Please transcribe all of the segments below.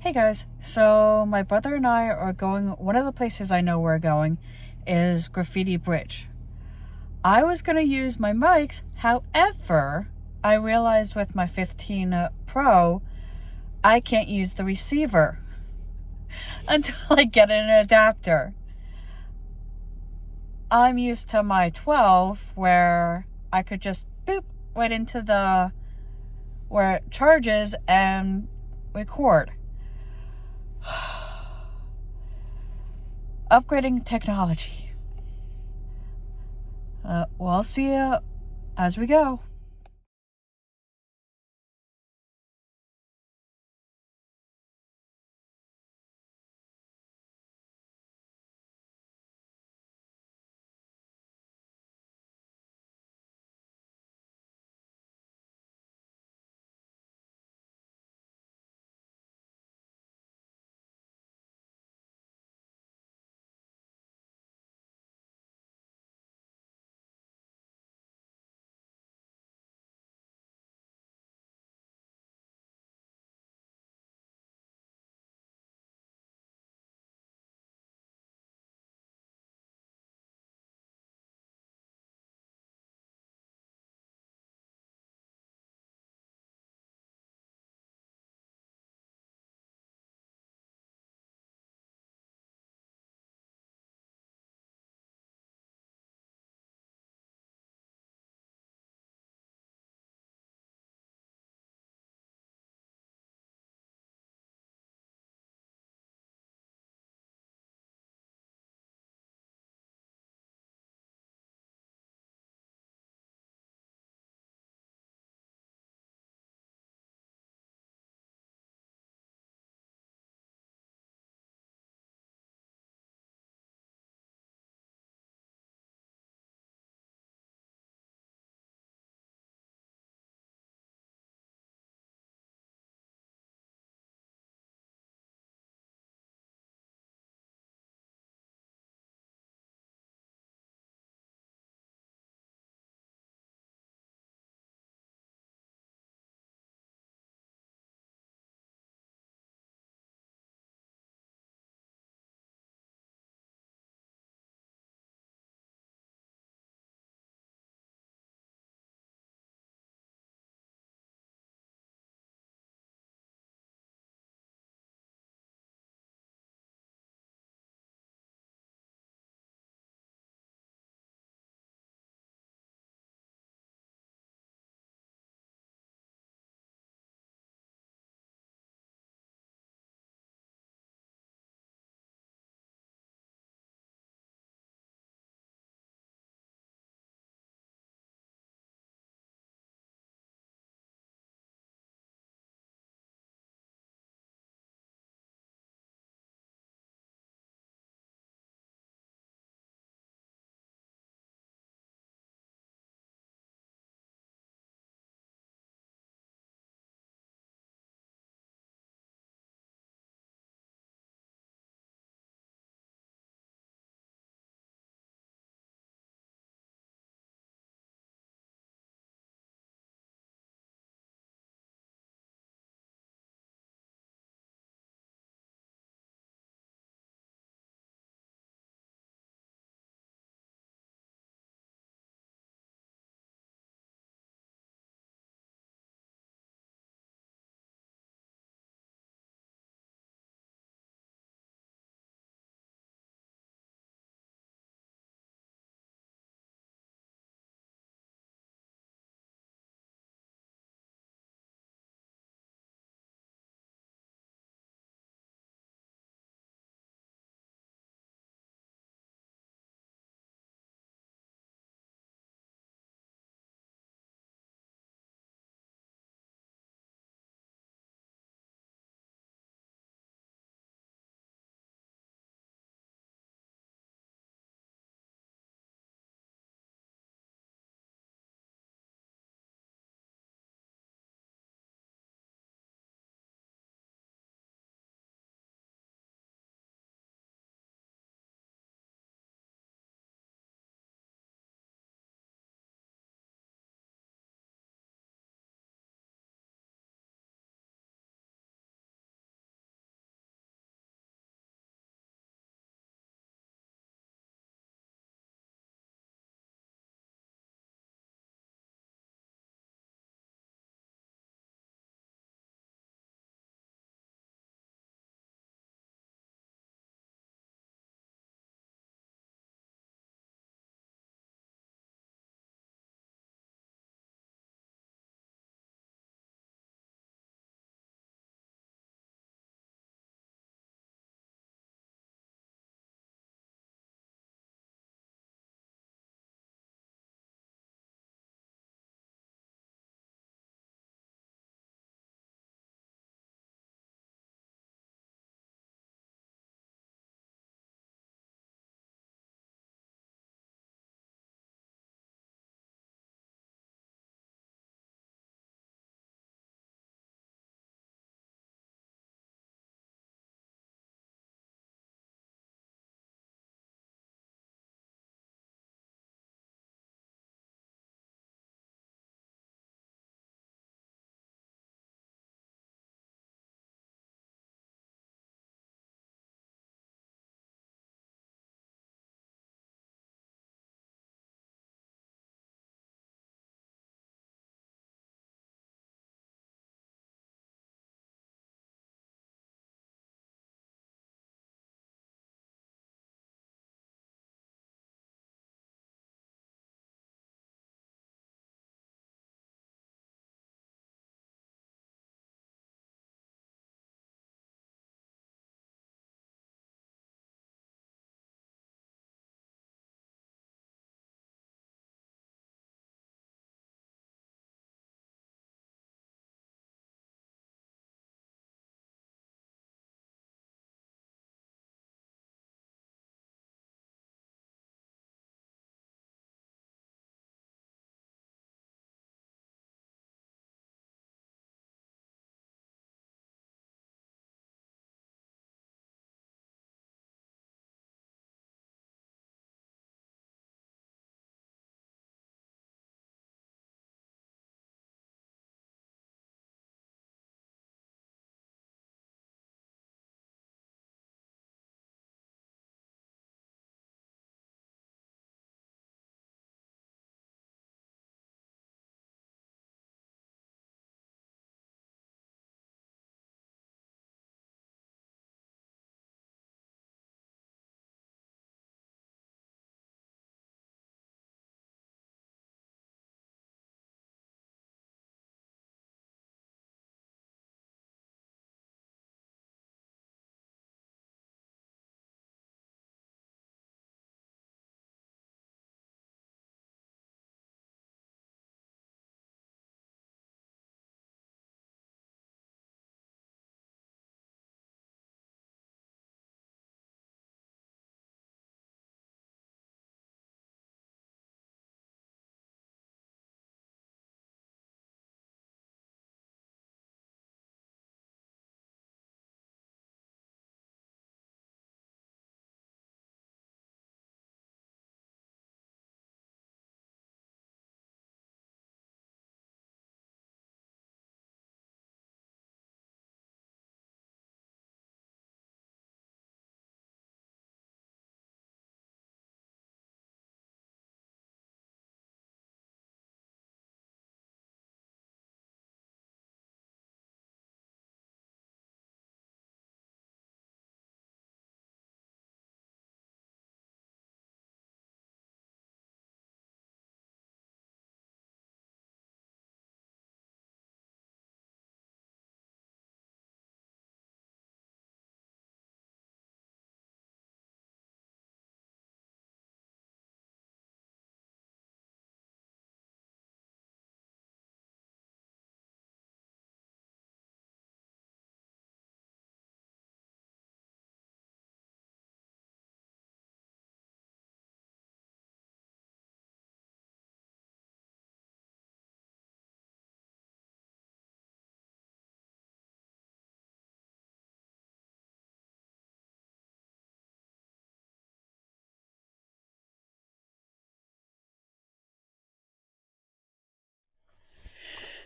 Hey guys, so my brother and I are going, one of the places I know we're going is Graffiti Bridge. I was going to use my mics, however, I realized with my 15 Pro, I can't use the receiver until I get an adapter. I'm used to my 12 where I could just boop right into where it charges and record. Upgrading technology. We'll see you as we go.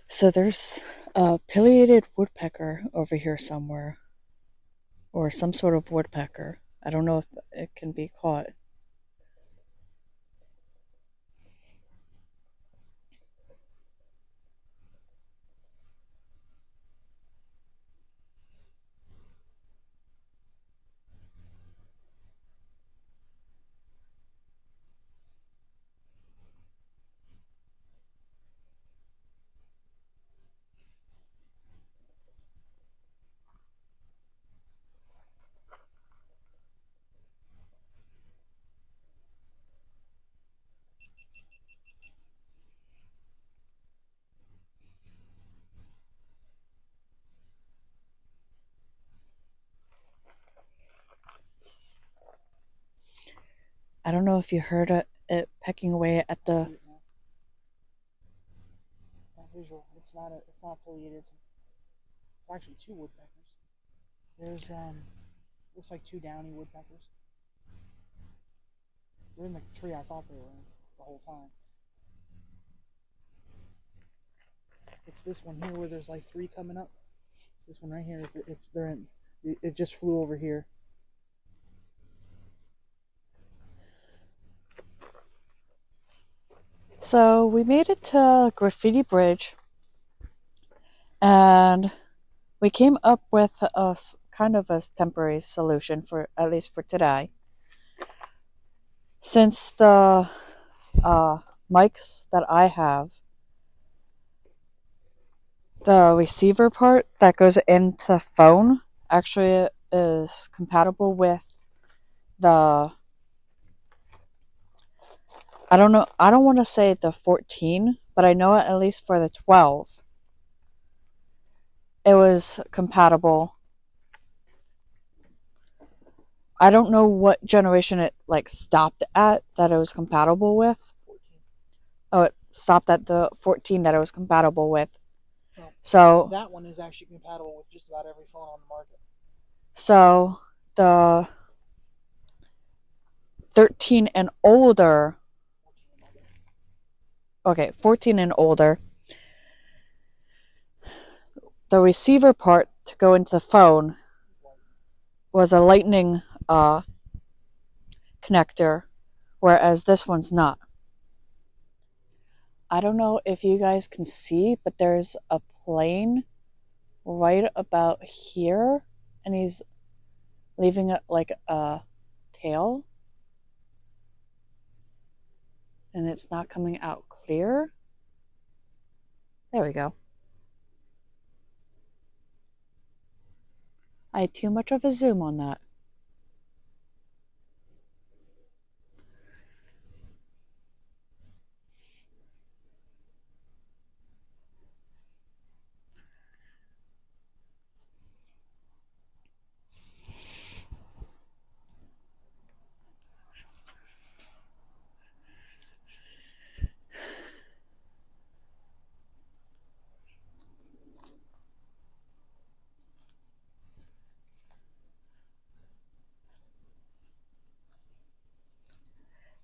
So there's a pileated woodpecker over here somewhere, or some sort of woodpecker. I don't know if it can be caught. I don't know if you heard it pecking away at the. Visual. It's not pileated. It's actually two woodpeckers. There's looks like two downy woodpeckers. They're in the tree I thought they were in the whole time. It's this one here where there's like three coming up. This one right here. It's they're in. It just flew over here. So we made it to Graffiti Bridge, and we came up with a kind of a temporary solution for at least for today. Since the mics that I have, the receiver part that goes into the phone actually is compatible with the. I don't know. I don't want to say the 14, but I know at least for the 12, it was compatible. I don't know what generation it like stopped at that it was compatible with. 14. Oh, it stopped at the 14 that it was compatible with. Well, So that one is actually compatible with just about every phone on the market. so the 13 and older, okay, 14 and older, the receiver part to go into the phone was a lightning connector, whereas this one's not. I don't know if you guys can see, but there's a plane right about here, and he's leaving it like a tail, and it's not coming out clear. There we go. I had too much of a zoom on that.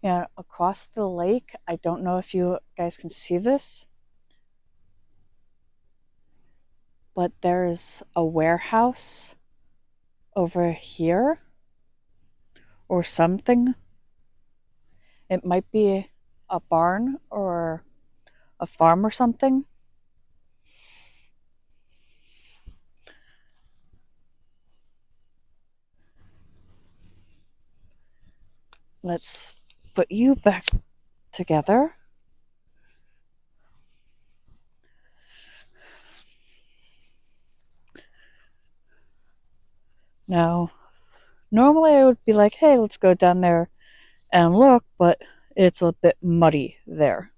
Yeah, across the lake, I don't know if you guys can see this, but there's a warehouse over here or something. It might be a barn or a farm or something. Let's put you back together. Now, normally I would be like, hey, let's go down there and look, but it's a bit muddy there.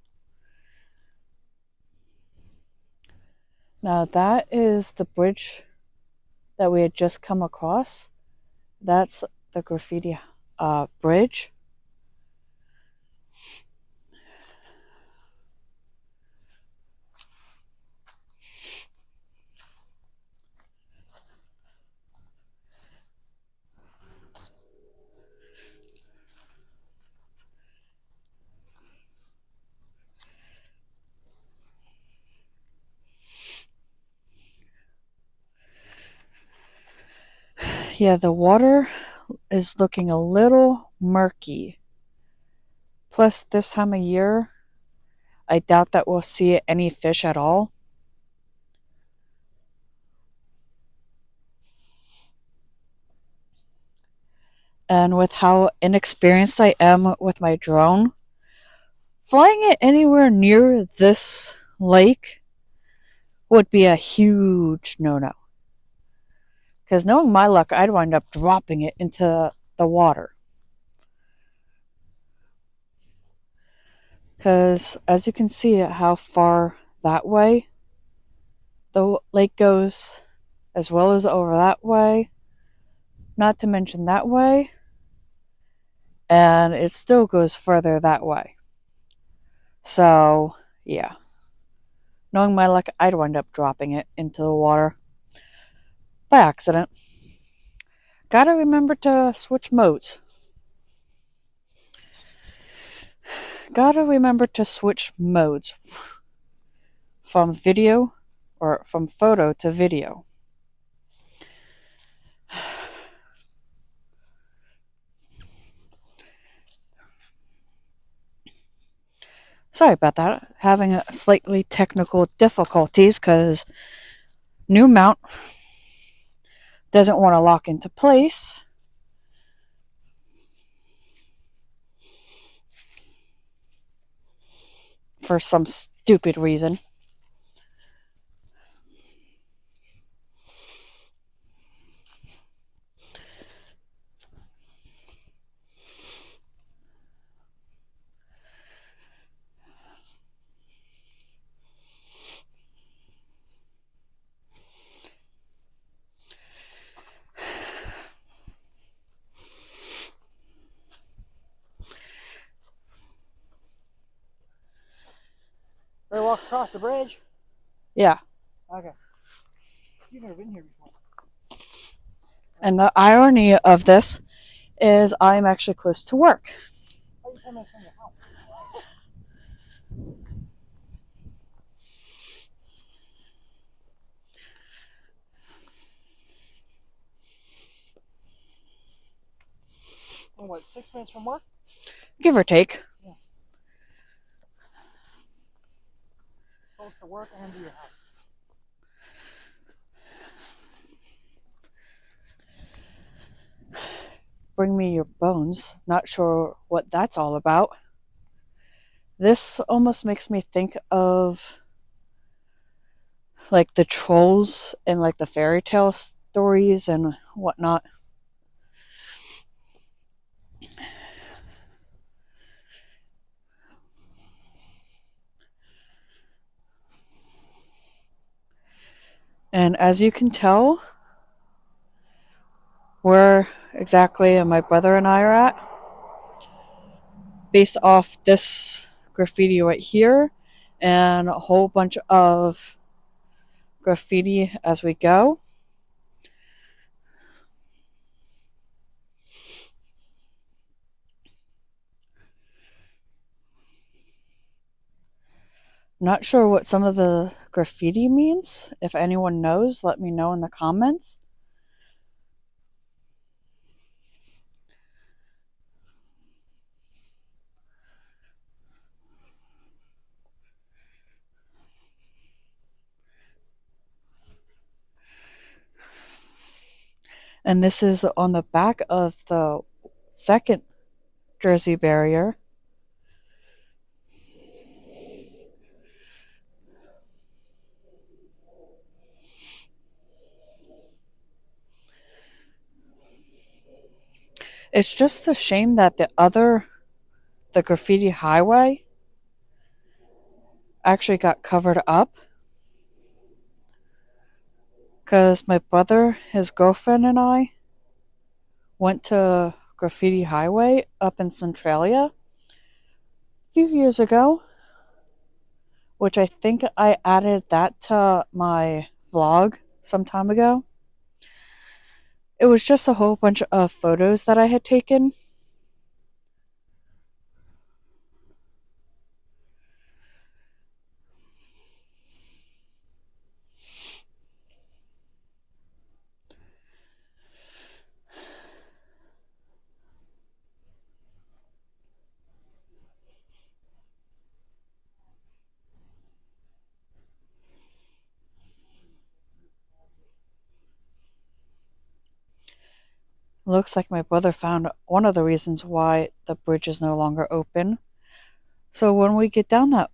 Now, that is the bridge that we had just come across. That's the graffiti bridge. Yeah, the water is looking a little murky. Plus, this time of year, I doubt that we'll see any fish at all. And with how inexperienced I am with my drone, flying it anywhere near this lake would be a huge no-no. Because knowing my luck, I'd wind up dropping it into the water. Because as you can see how far that way the lake goes, as well as over that way, not to mention that way, and it still goes further that way. So, yeah. Knowing my luck, I'd wind up dropping it into the water by accident. Gotta remember to switch modes. Gotta remember to switch modes from video or from photo to video. Sorry about that. Having a slightly technical difficulties because new mount doesn't want to lock into place. For some stupid reason. Ready to walk across the bridge? Yeah. Okay. You've never been here before. And the irony of this is I'm actually close to work. How are you 10 minutes from your house? And what, 6 minutes from work? Give or take. Yeah. Close to work and to your house. Bring me your bones. Not sure what that's all about. This almost makes me think of like the trolls and like the fairy tale stories and whatnot. And as you can tell, where exactly my brother and I are at, based off this graffiti right here and a whole bunch of graffiti as we go. Not sure what some of the graffiti means. If anyone knows, let me know in the comments. And this is on the back of the second Jersey barrier. It's just a shame that the graffiti highway actually got covered up. Because my brother, his girlfriend, and I went to Graffiti Highway up in Centralia a few years ago, which I think I added that to my vlog some time ago. It was just a whole bunch of photos that I had taken. Looks like my brother found one of the reasons why the bridge is no longer open. So when we get down that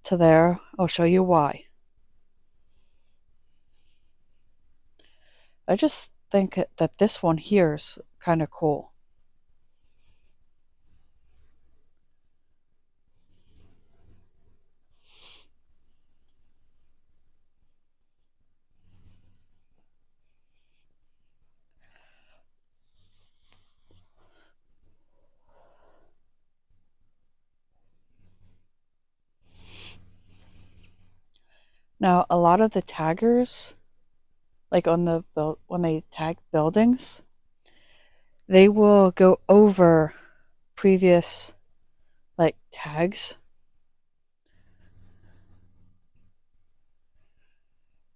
to there, I'll show you why. I just think that this one here is kind of cool. Now, a lot of the taggers, like on the when they tag buildings, they will go over previous like tags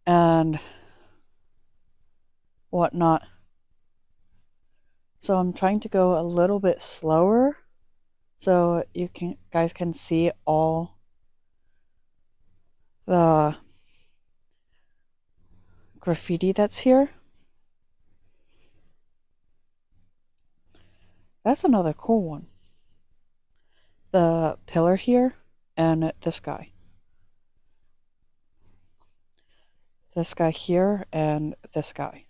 and whatnot. So I'm trying to go a little bit slower so you guys can see all the graffiti that's here. That's another cool one. The pillar here and this guy. This guy here and this guy.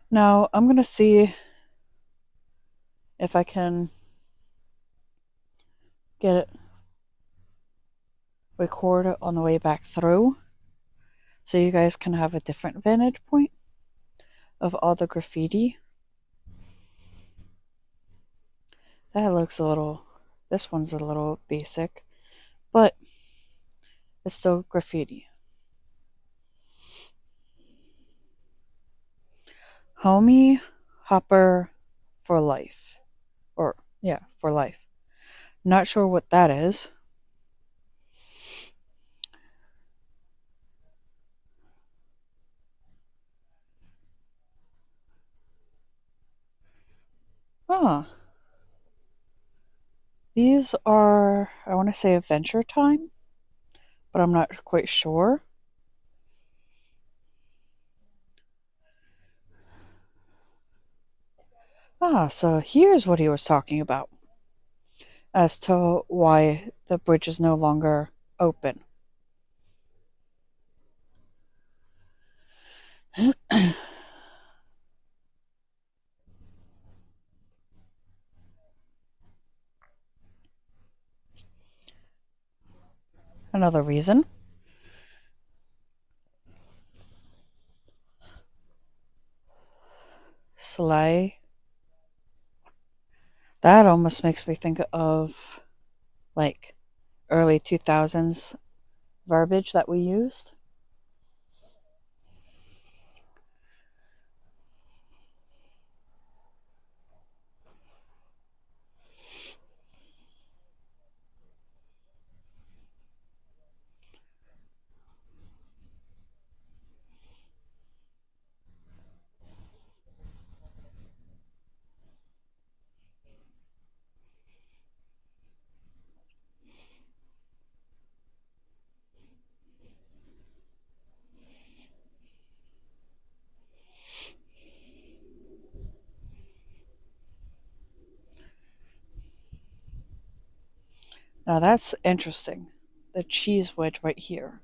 Now I'm going to see if I can get it record it on the way back through so you guys can have a different vantage point of all the graffiti. That looks a little, this one's a little basic, but it's still graffiti. Homie Hopper for life. Or, yeah, for life. Not sure what that is. Ah. These are, I want to say Adventure Time, but I'm not quite sure. Ah, so here's what he was talking about as to why the bridge is no longer open. Another reason. Sleigh. That almost makes me think of like early 2000s verbiage that we used. Now that's interesting. The cheese wedge right here.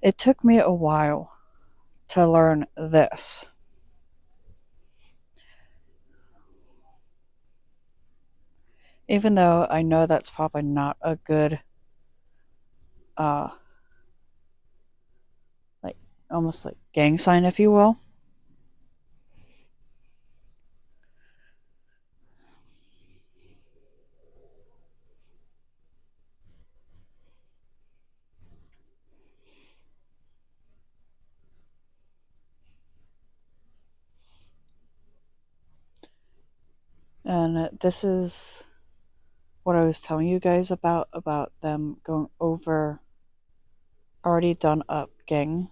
It took me a while to learn this. Even though I know that's probably not a good, uh, like almost like gang sign, if you will. And this is what I was telling you guys about them going over already done up gang.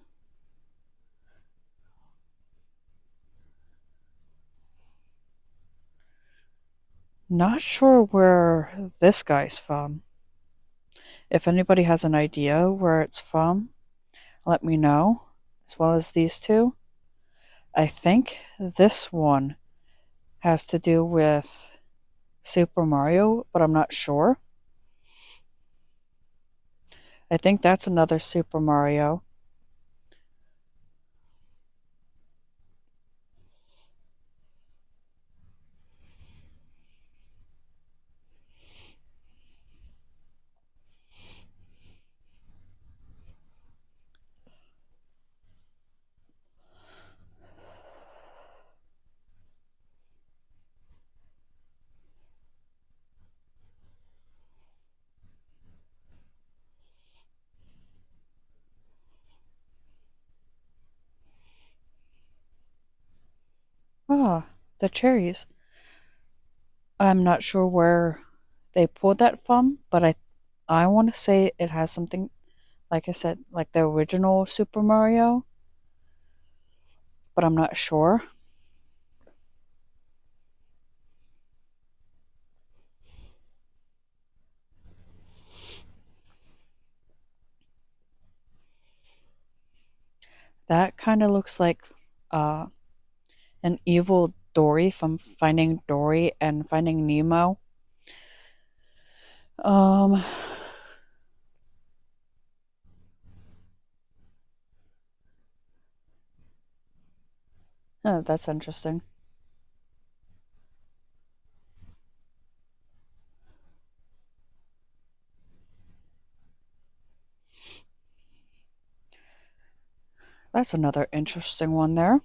Not sure where this guy's from. If anybody has an idea where it's from, let me know, as well as these two. I think this one has to do with Super Mario, but I'm not sure. I think that's another Super Mario. Ah, the cherries. I'm not sure where they pulled that from, but I want to say it has something, like I said, like the original Super Mario, but I'm not sure. That kind of looks like uh, an evil Dory from Finding Dory and Finding Nemo. Um, that's interesting. That's another interesting one there.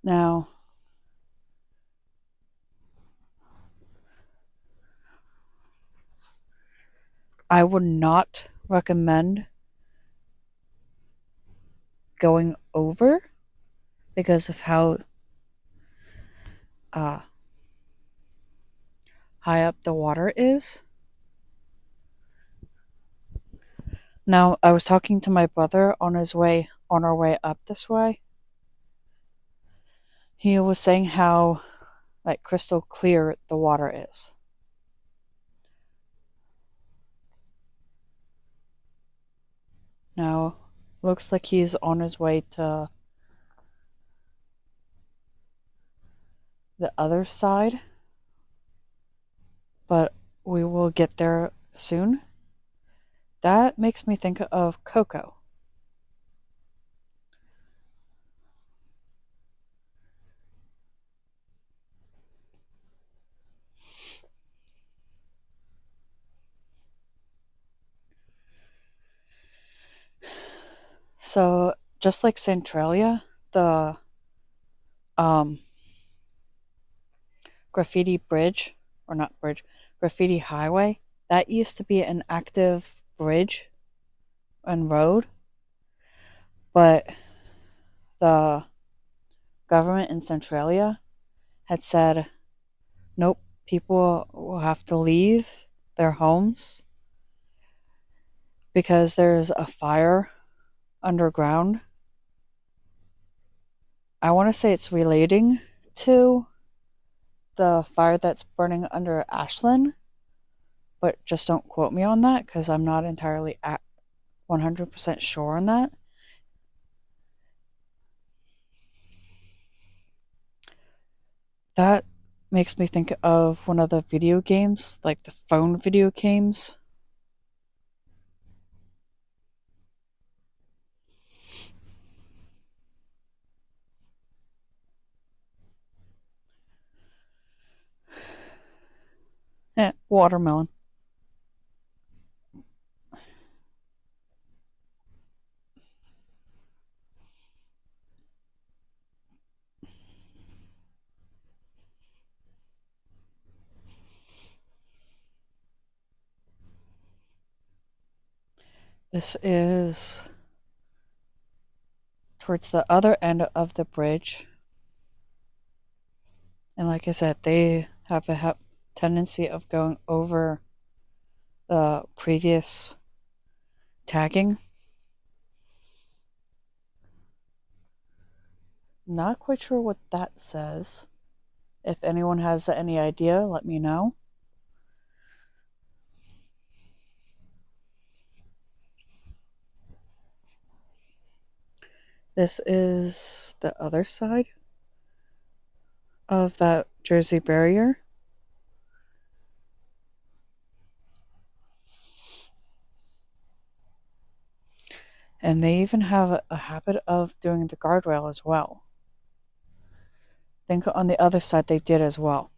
Now, I would not recommend going over because of how uh, high up the water is. Now, I was talking to my brother on our way up this way. He was saying how like crystal clear the water is. Now, looks like he's on his way to the other side, but we will get there soon. That makes me think of Coco. So, just like Centralia, the um, graffiti bridge, or not bridge, graffiti highway, that used to be an active bridge and road, but the government in Centralia had said, nope, people will have to leave their homes because there's a fire underground. I want to say it's relating to the fire that's burning under Ashland, but just don't quote me on that because I'm not entirely at 100% sure on that. That makes me think of one of the video games, like the phone video games. Watermelon. This is towards the other end of the bridge. And like I said, they have a tendency of going over the previous tagging. Not quite sure what that says. If anyone has any idea, let me know. This is the other side of that Jersey barrier. And they even have a habit of doing the guardrail as well. I think on the other side they did as well.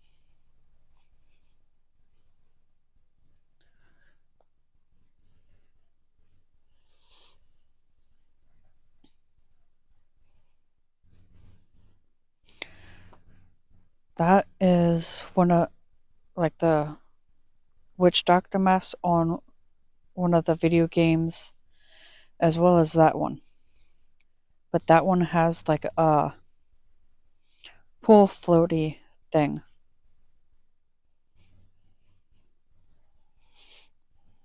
That is one of like the witch doctor mask on one of the video games, as well as that one. But that one has like a pool floaty thing.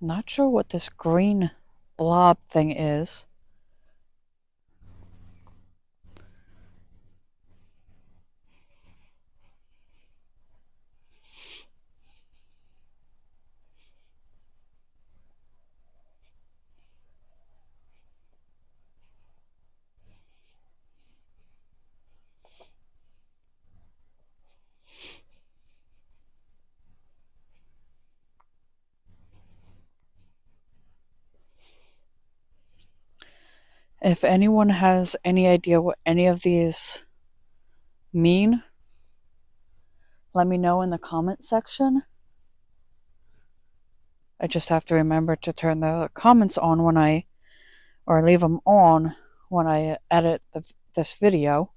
Not sure what this green blob thing is. If anyone has any idea what any of these mean, let me know in the comment section. I just have to remember to turn the comments on or leave them on when I edit this video.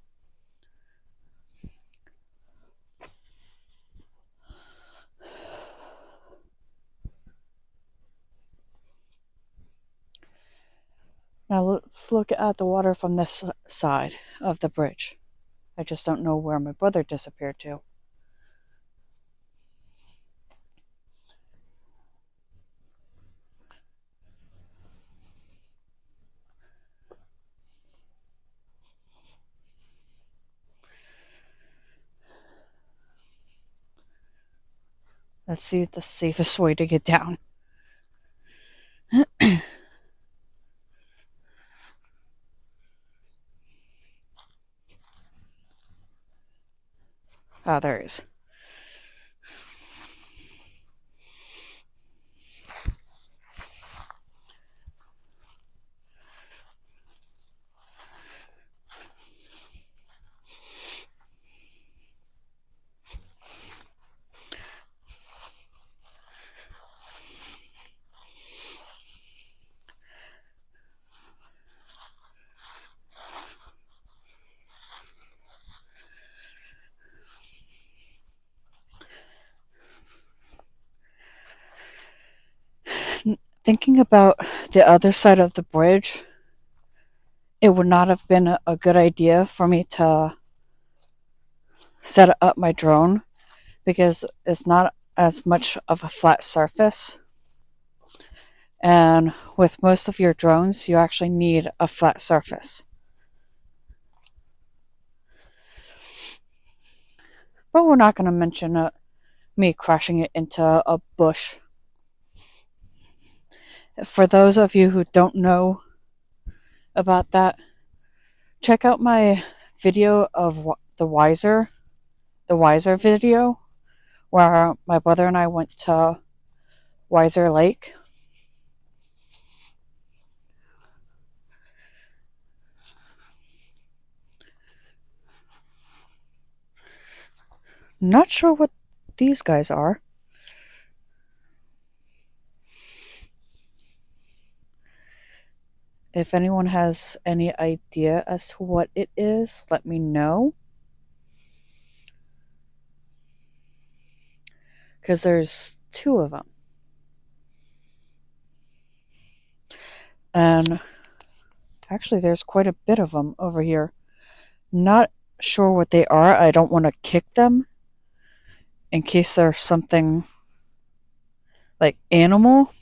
Now let's look at the water from this side of the bridge. I just don't know where my brother disappeared to. Let's see the safest way to get down. Ah, there is. Thinking about the other side of the bridge, it would not have been a good idea for me to set up my drone because it's not as much of a flat surface. And with most of your drones, you actually need a flat surface. But we're not going to mention me crashing it into a bush. For those of you who don't know about that, check out my video of the Wiser video, where my brother and I went to Wiser Lake. Not sure what these guys are. If anyone has any idea as to what it is, let me know. Because there's two of them. And actually, there's quite a bit of them over here. Not sure what they are. I don't want to kick them in case there's something like animal.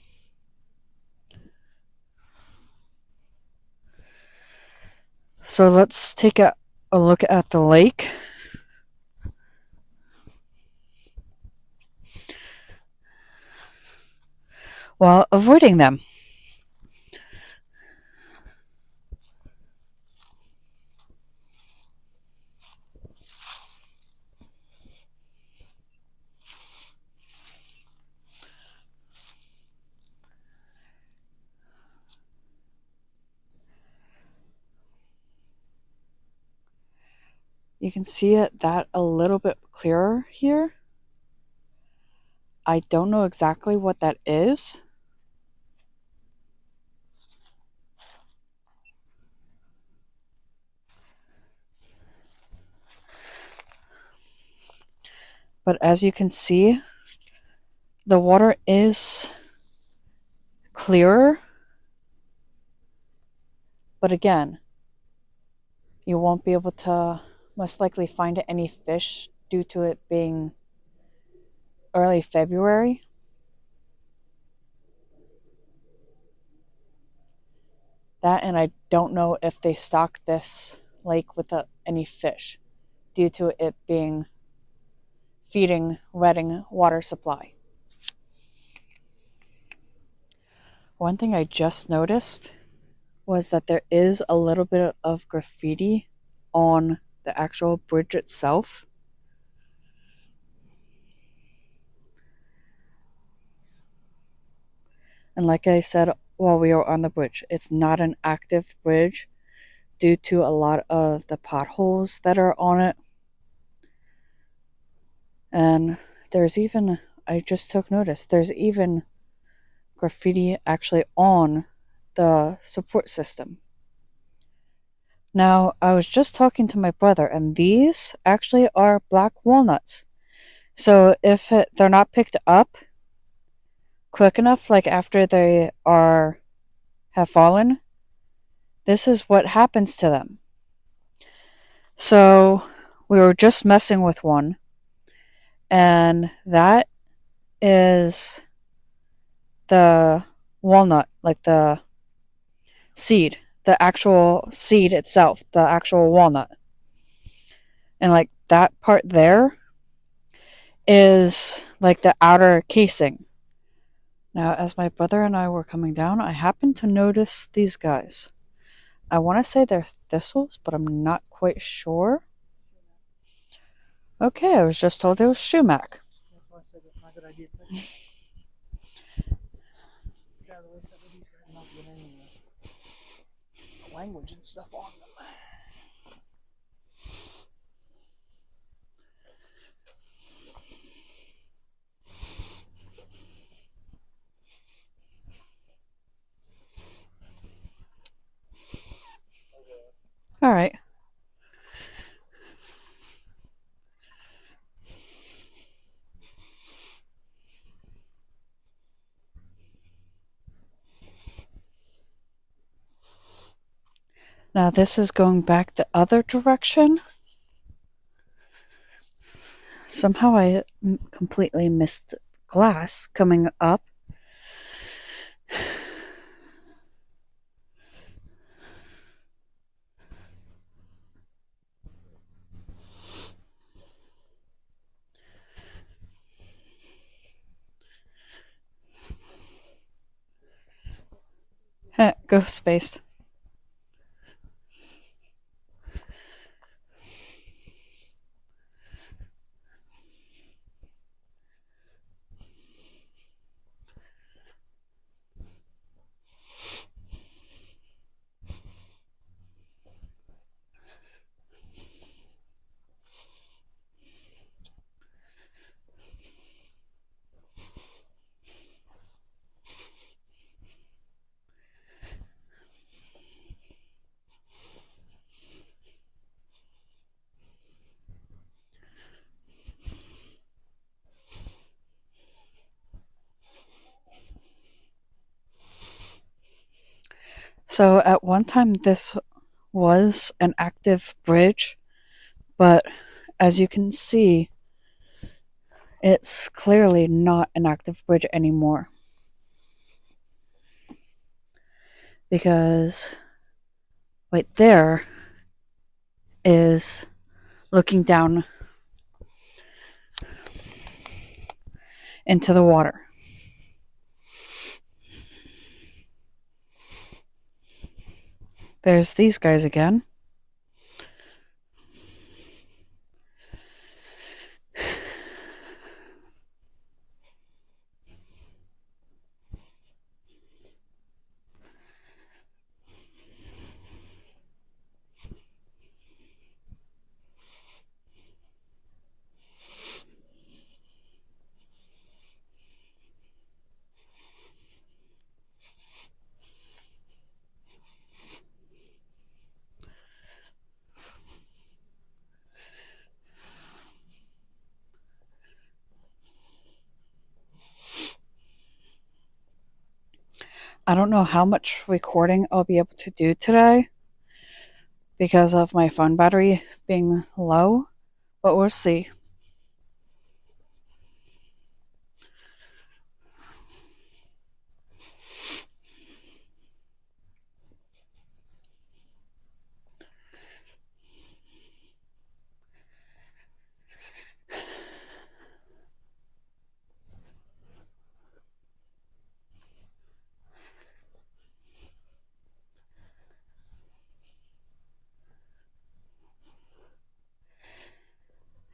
So let's take a look at the lake. While avoiding them. You can see it that a little bit clearer here. I don't know exactly what that is. But as you can see, the water is clearer. But again, you won't be able to most likely find any fish due to it being early February. That, and I don't know if they stock this lake with any fish due to it being feeding Redding water supply. One thing I just noticed was that there is a little bit of graffiti on the actual bridge itself. And like I said while we were on the bridge, it's not an active bridge due to a lot of the potholes that are on it. And there's even, I just took notice, there's even graffiti actually on the support system. Now, I was just talking to my brother, and these actually are black walnuts. So if they're not picked up quick enough, like after they have fallen, this is what happens to them. So we were just messing with one, and that is the walnut, like the seed, the actual seed itself, the actual walnut. And like that part there is like the outer casing. Now, as my brother and I were coming down, I happened to notice these guys. I want to say they're thistles, but I'm not quite sure. Okay, I was just told it was sumac. That's why I said it's not a good idea. Get out of the way, except for these guys not get any language and stuff on them. All right. Now this is going back the other direction. Somehow I completely missed glass coming up. Ghost face. So at one time, this was an active bridge, but as you can see, it's clearly not an active bridge anymore. Because right there is looking down into the water. There's these guys again. I don't know how much recording I'll be able to do today because of my phone battery being low, but we'll see.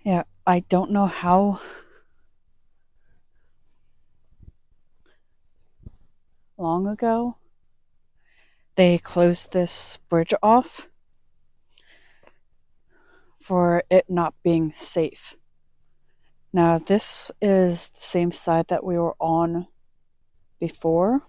Yeah, I don't know how long ago they closed this bridge off for it not being safe. Now, this is the same side that we were on before.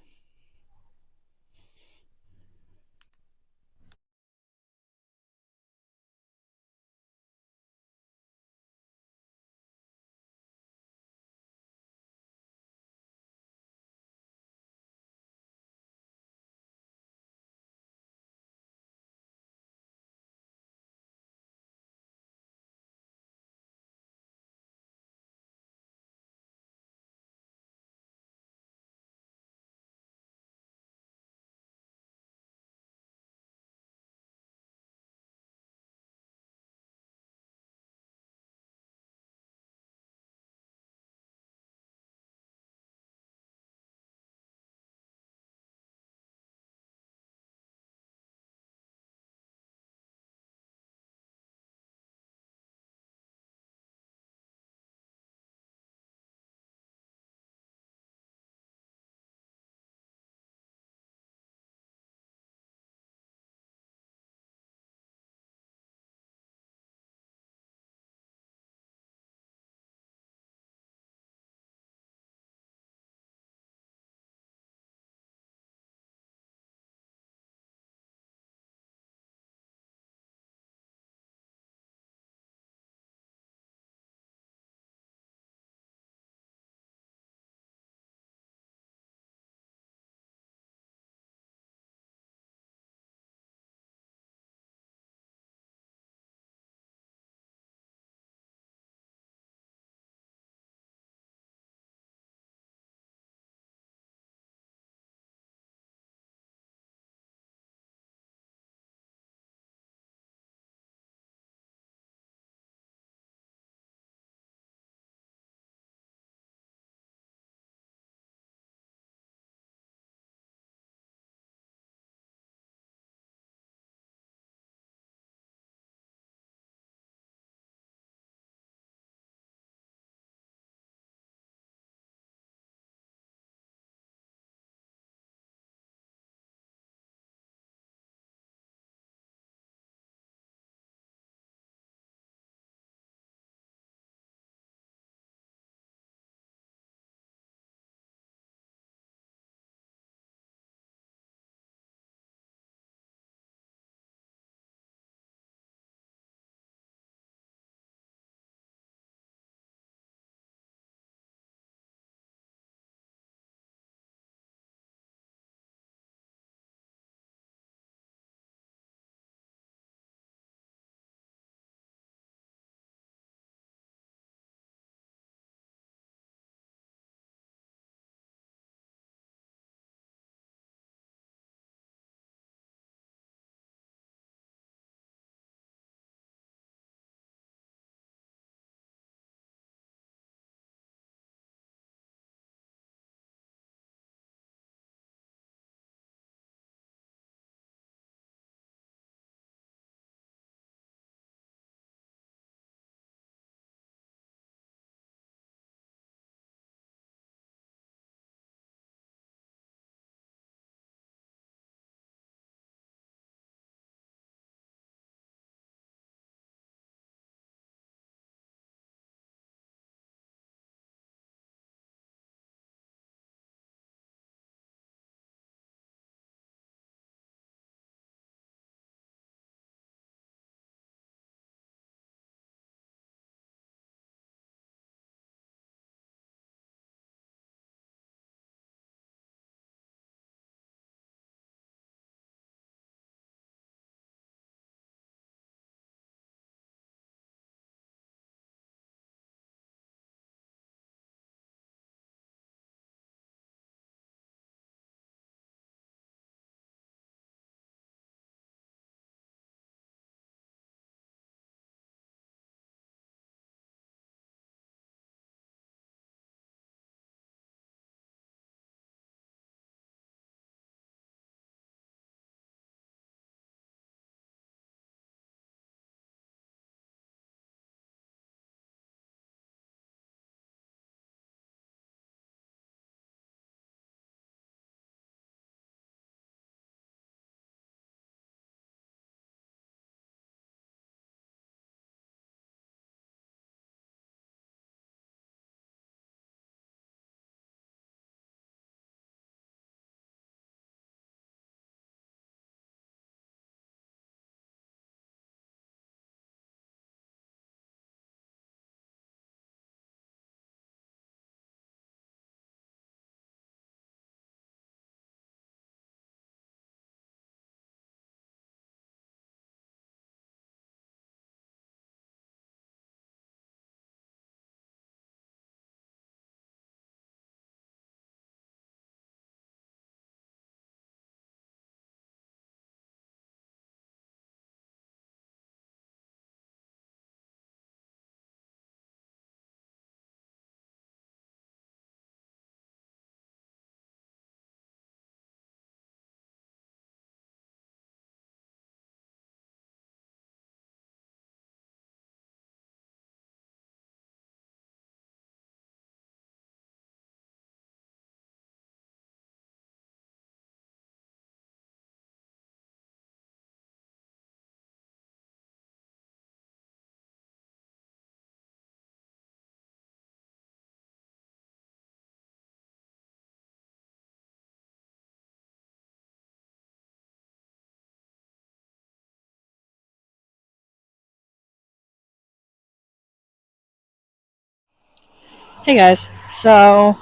Hey guys, so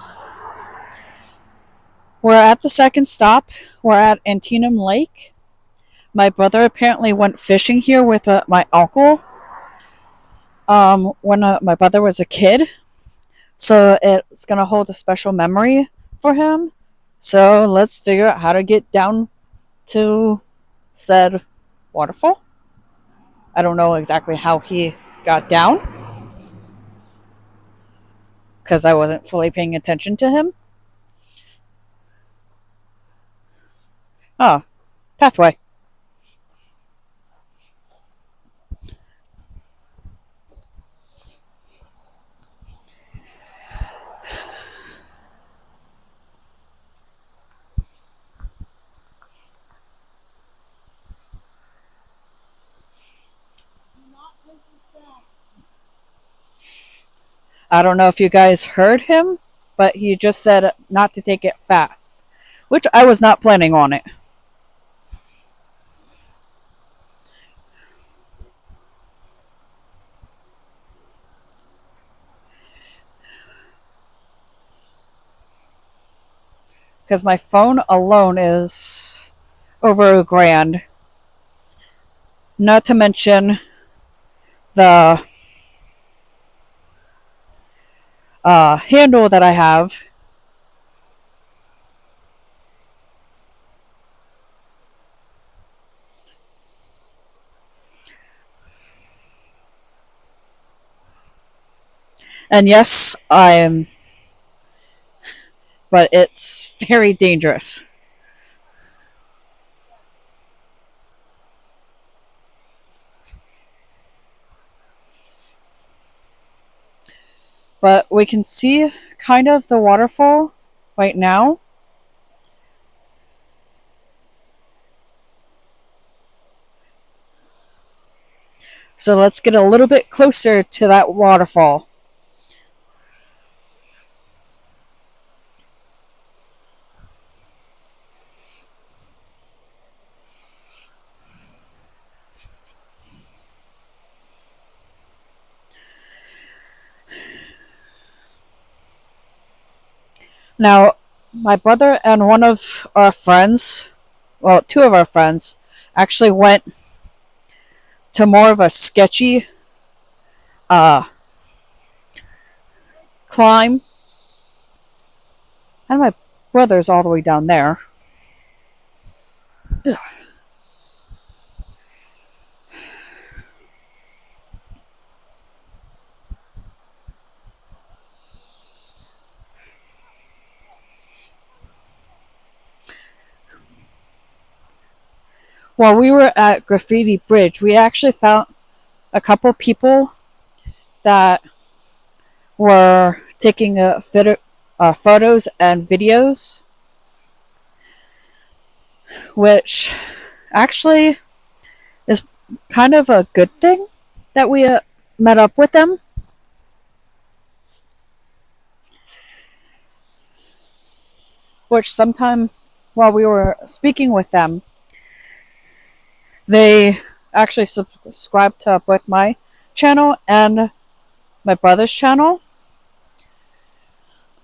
we're at the second stop. We're at Antietam Lake. My brother apparently went fishing here with my uncle when my brother was a kid, so it's gonna hold a special memory for him. So let's figure out how to get down to said waterfall. I don't know exactly how he got down because I wasn't fully paying attention to him. Ah, pathway. I don't know if you guys heard him, but he just said not to take it fast, which I was not planning on it. Because my phone alone is over a grand. Not to mention the handle that I have. And yes, I am, but it's very dangerous. But we can see kind of the waterfall right now. So let's get a little bit closer to that waterfall. Now, my brother and one of our friends, well, two of our friends, actually went to more of a sketchy uh, climb. And my brother's all the way down there. While we were at Graffiti Bridge, we actually found a couple people that were taking photos and videos, which actually is kind of a good thing that we met up with them. Which sometime while we were speaking with them, they actually subscribed to both my channel and my brother's channel.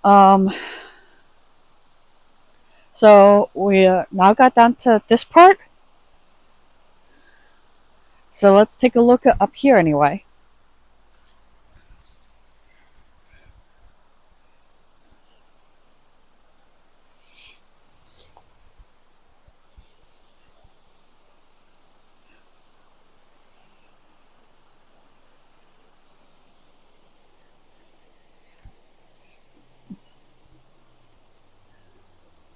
Um, so we now got down to this part. So let's take a look up here anyway.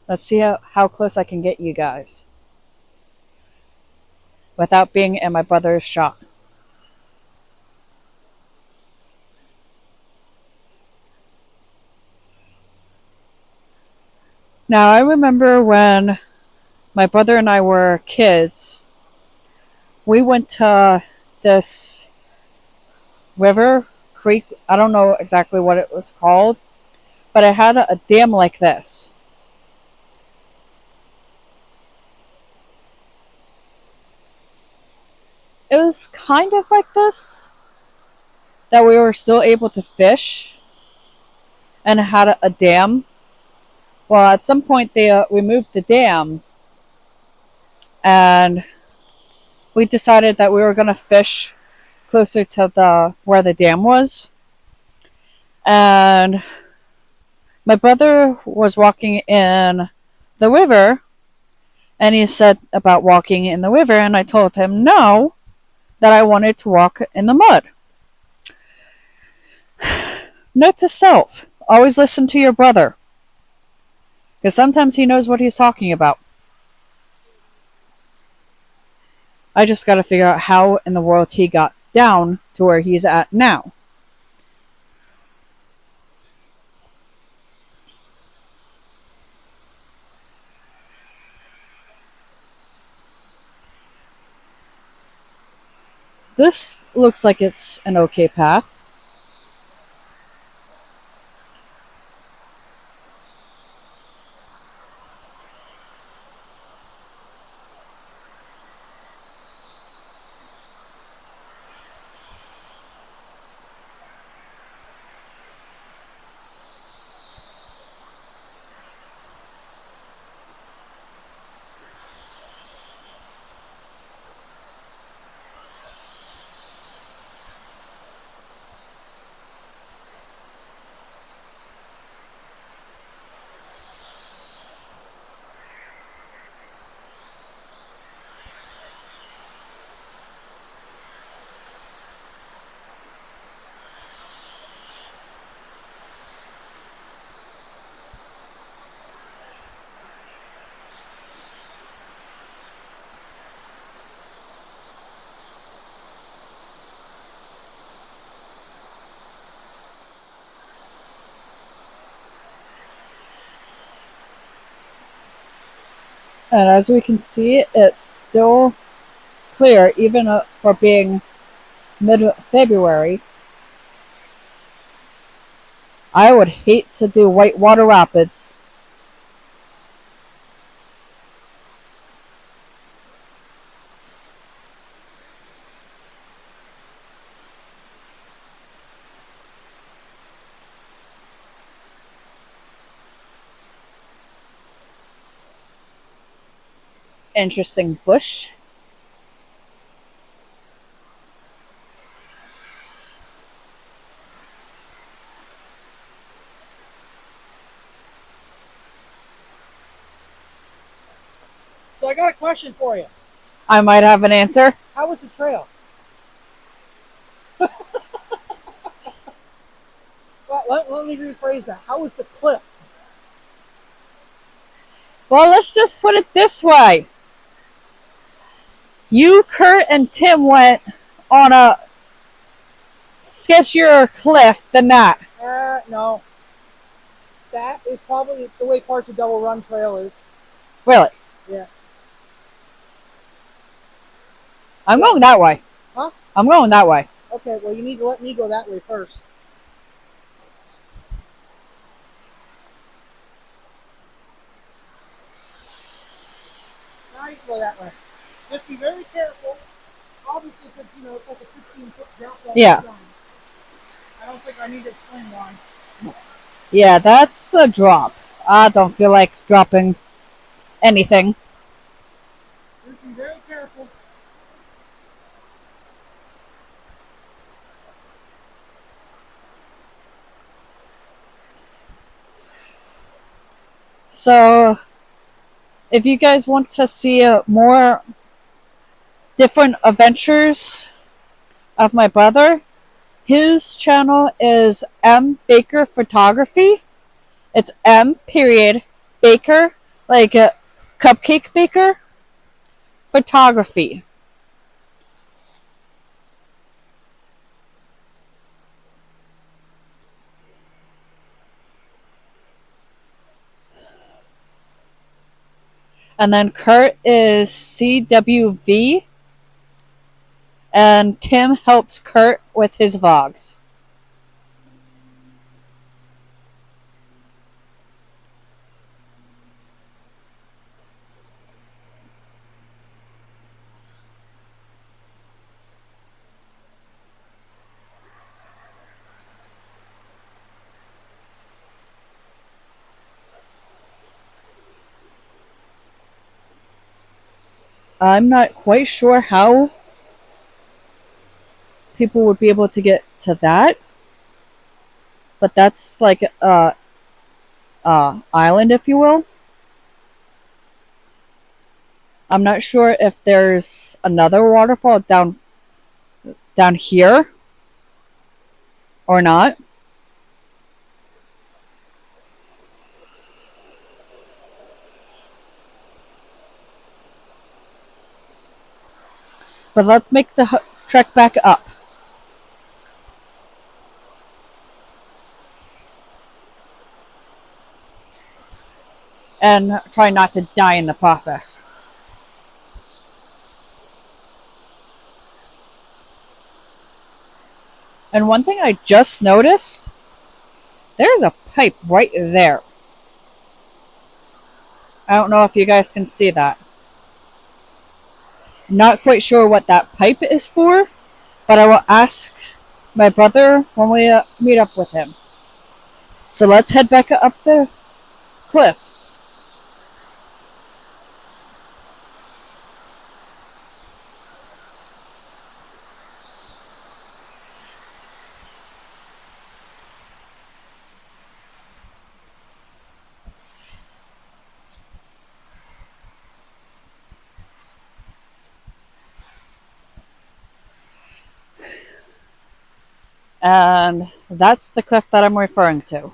Let's see how close I can get you guys without being in my brother's shot. Now, I remember when my brother and I were kids, we went to this river, creek. I don't know exactly what it was called, but it had a dam like this. It was kind of like this, that we were still able to fish. and it had a dam. Well, at some point they removed the dam, and we decided that we were going to fish closer to the where the dam was. And my brother was walking in the river, and he said about walking in the river, and I told him no, that I wanted to walk in the mud. Note to self: always listen to your brother, because sometimes he knows what he's talking about. I just got to figure out how in the world he got down to where he's at now. This looks like it's an okay path. And as we can see, it's still clear, even for being mid-February. I would hate to do whitewater rapids. Interesting bush. So I got a question for you. I might have an answer. How was the trail? Well, let me rephrase that. How was the cliff? Well, let's just put it this way. You, Kurt, and Tim went on a sketchier cliff than that. No. That is probably the way parts of Double Run Trail is. Really? Yeah. I'm going that way. Huh? I'm going that way. Okay, well, you need to let me go that way first. Now you can go that way. Just be very careful. Obviously, because, it's like a 15-foot drop off. Yeah. I don't think I need a swing line. Yeah, that's a drop. I don't feel like dropping anything. Just be very careful. So, if you guys want to see more different adventures of my brother, his channel is M Baker Photography. It's M period Baker, like a cupcake baker, photography. And then Kurt is CWV, and Tim helps Kurt with his vlogs. I'm not quite sure how people would be able to get to that, but that's like island, if you will. I'm not sure if there's another waterfall down here or not. But let's make the trek back up. And try not to die in the process. And one thing I just noticed, there's a pipe right there. I don't know if you guys can see that. Not quite sure what that pipe is for, but I will ask my brother when we meet up with him. So let's head back up the cliff. And that's the cliff that I'm referring to.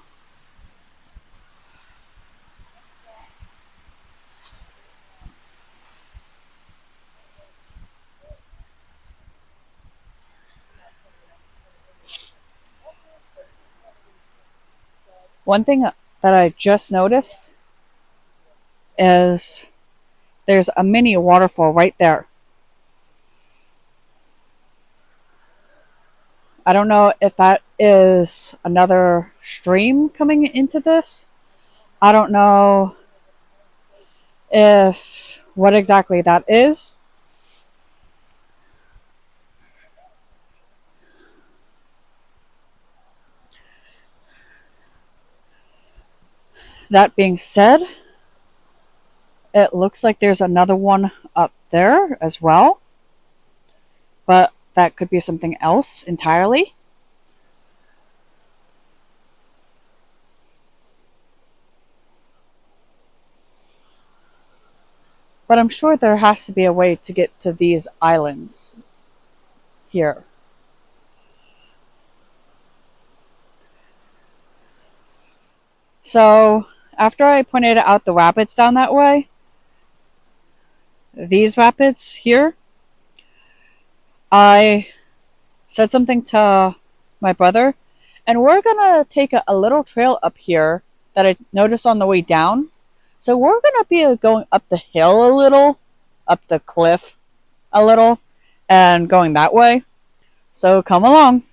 One thing that I just noticed is there's a mini waterfall right there. I don't know if that is another stream coming into this. I don't know if what exactly that is. That being said, it looks like there's another one up there as well, but that could be something else entirely. But I'm sure there has to be a way to get to these islands here. So, after I pointed out the rapids down that way, these rapids here, I said something to my brother, and we're gonna take a little trail up here that I noticed on the way down. So we're gonna be going up the hill a little, up the cliff a little, and going that way. So come along.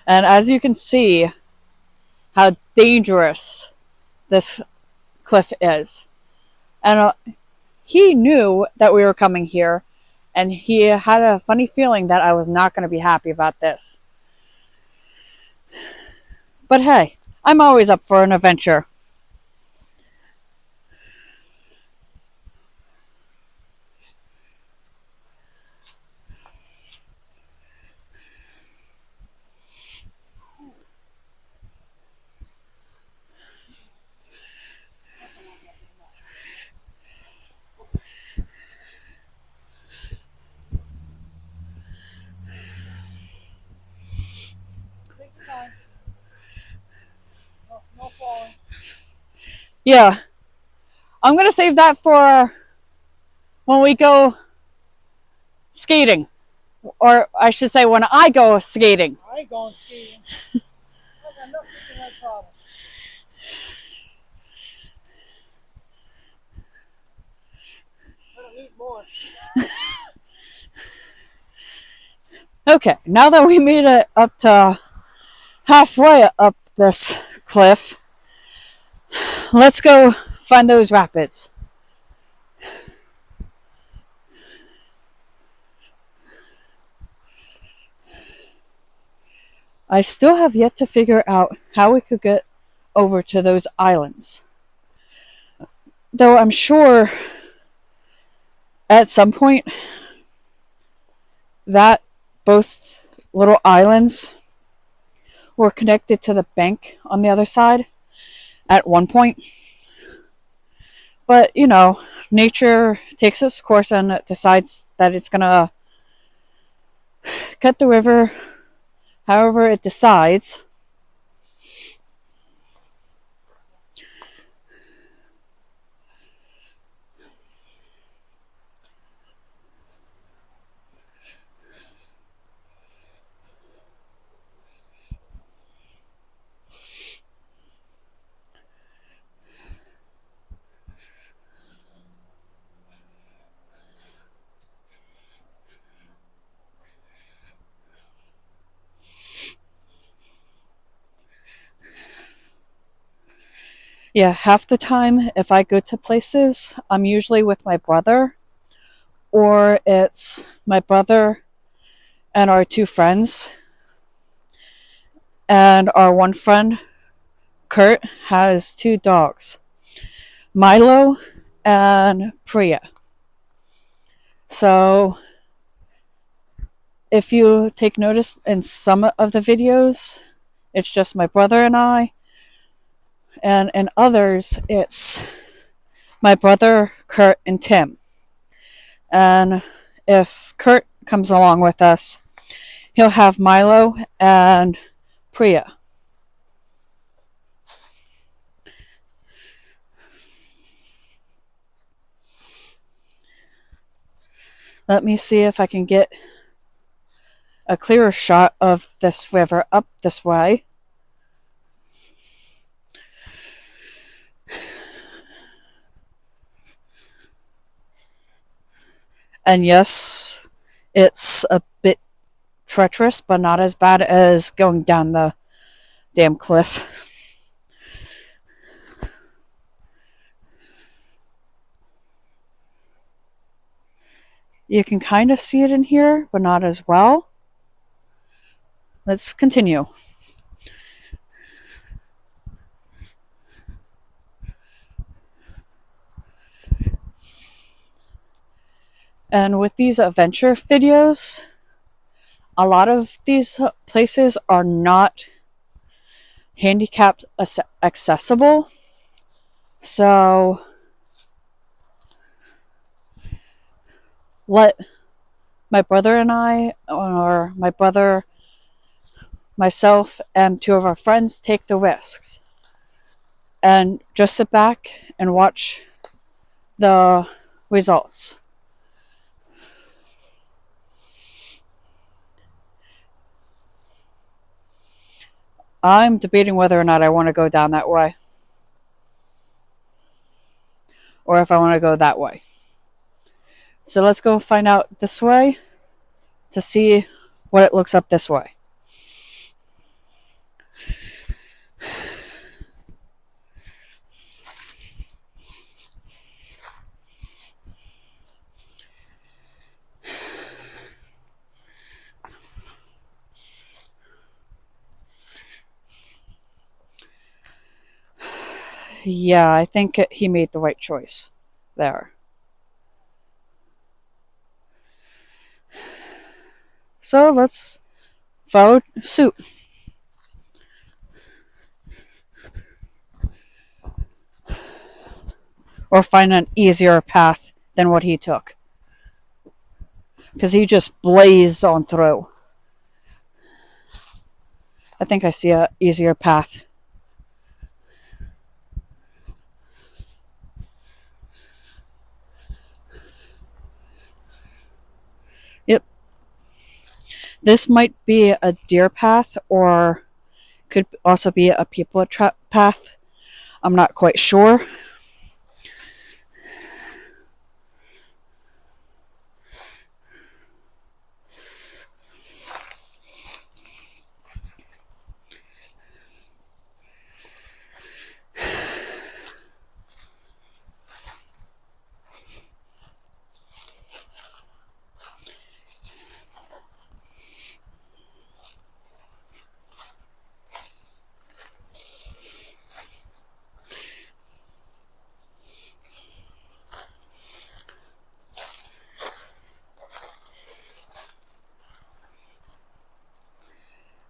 And as you can see, how dangerous this cliff is. And he knew that we were coming here, and he had a funny feeling that I was not going to be happy about this. But hey, I'm always up for an adventure. No falling. Yeah, I'm going to save that for when we go skating. Or I should say, when I go skating. I ain't going skating. I got enough freaking head problems. Eat more. Okay, now that we made it up to halfway up this cliff, let's go find those rapids. I still have yet to figure out how we could get over to those islands. Though I'm sure at some point that both little islands were connected to the bank on the other side at one point. But, you know, nature takes its course and decides that it's going to cut the river however it decides. Yeah, half the time if I go to places, I'm usually with my brother, or it's my brother and our two friends. And our one friend, Kurt, has two dogs, Milo and Priya. So if you take notice in some of the videos, it's just my brother and I. And in others, it's my brother, Kurt, and Tim. And if Kurt comes along with us, he'll have Milo and Priya. Let me see if I can get a clearer shot of this river up this way. And yes, it's a bit treacherous, but not as bad as going down the damn cliff. You can kind of see it in here, but not as well. Let's continue. And with these adventure videos, a lot of these places are not handicap accessible. So let my brother and I, or my brother, myself, and two of our friends take the risks. And just sit back and watch the results. I'm debating whether or not I want to go down that way, or if I want to go that way. So let's go find out this way to see what it looks up this way. Yeah, I think he made the right choice there. So let's follow suit. Or find an easier path than what he took. Because he just blazed on through. I think I see an easier path. Yep. This might be a deer path, or could also be a people path. I'm not quite sure.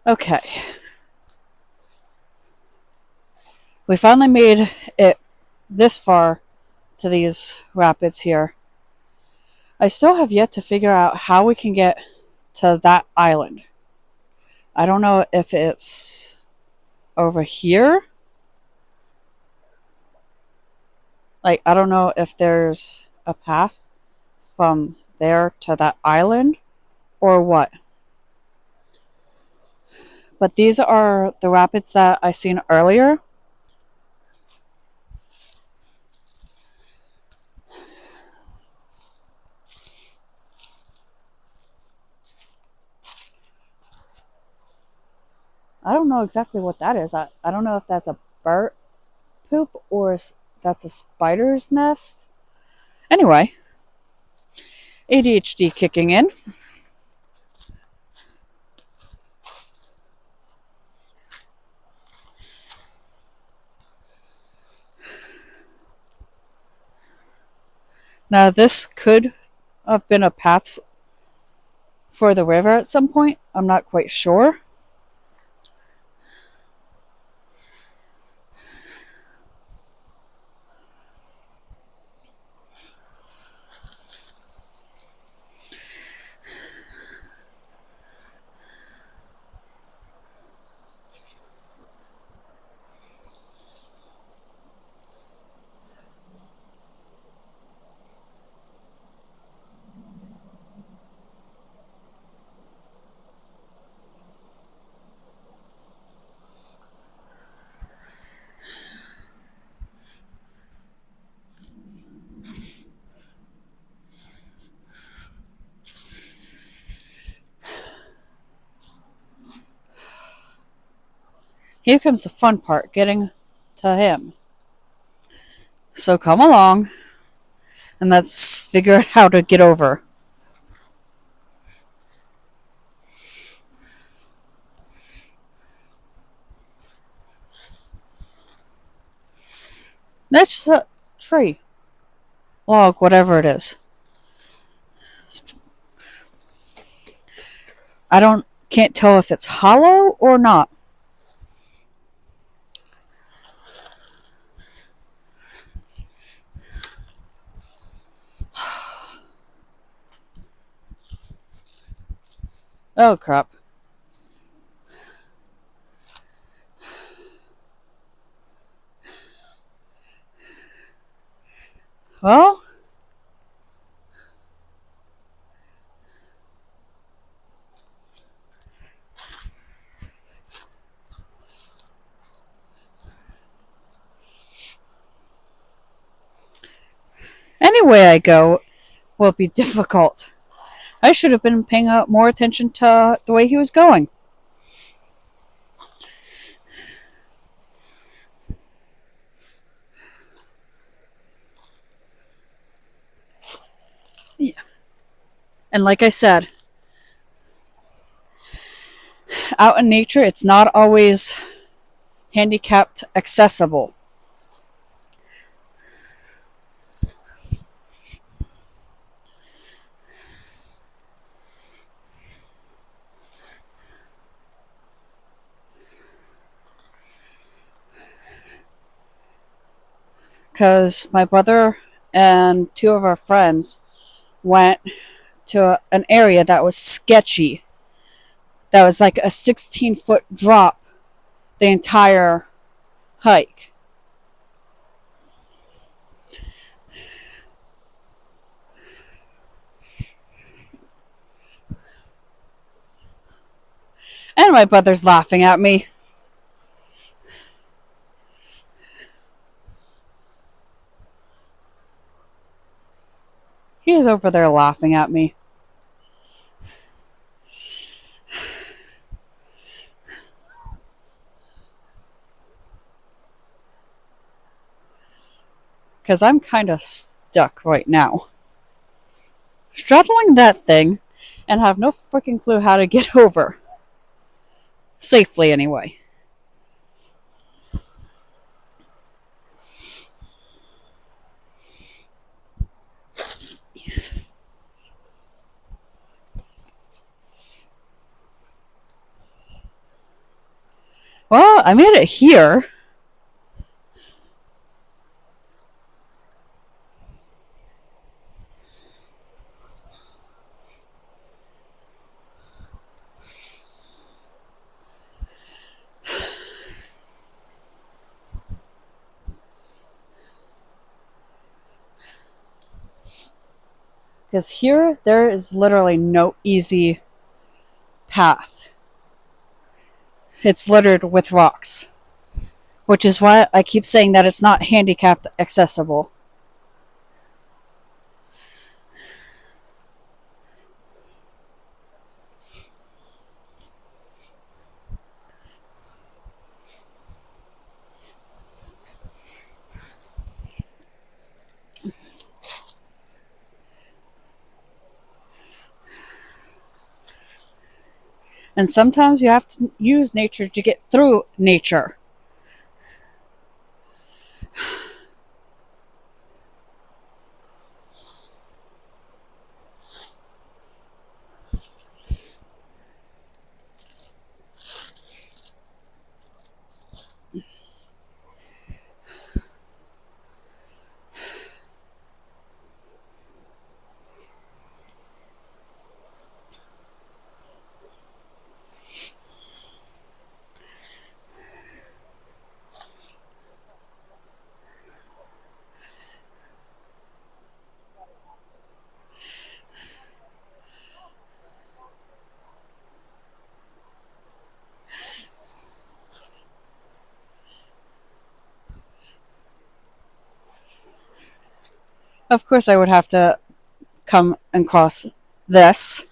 Okay. We finally made it this far to these rapids here. I still have yet to figure out how we can get to that island. I don't know if it's over here. Like, I don't know if there's a path from there to that island or what. But these are the rapids that I seen earlier. I don't know exactly what that is. I don't know if that's a bird poop or that's a spider's nest. Anyway, ADHD kicking in. Now, this could have been a path for the river at some point. I'm not quite sure. Here comes the fun part, getting to him. So come along and let's figure out how to get over. That's a tree, log, whatever it is. I can't tell if it's hollow or not. Oh crap. Well, any way I go will be difficult. I should have been paying more attention to the way he was going. Yeah. And like I said, out in nature, it's not always handicapped accessible. Because my brother and two of our friends went to an area that was sketchy. That was like a 16-foot drop the entire hike. And my brother's laughing at me. He is over there laughing at me. Because I'm kind of stuck right now. Straddling that thing and have no freaking clue how to get over. Safely, anyway. Well, I made it here. Because here, there is literally no easy path. It's littered with rocks, which is why I keep saying that it's not handicapped accessible. And sometimes you have to use nature to get through nature. Of course, I would have to come and cross this.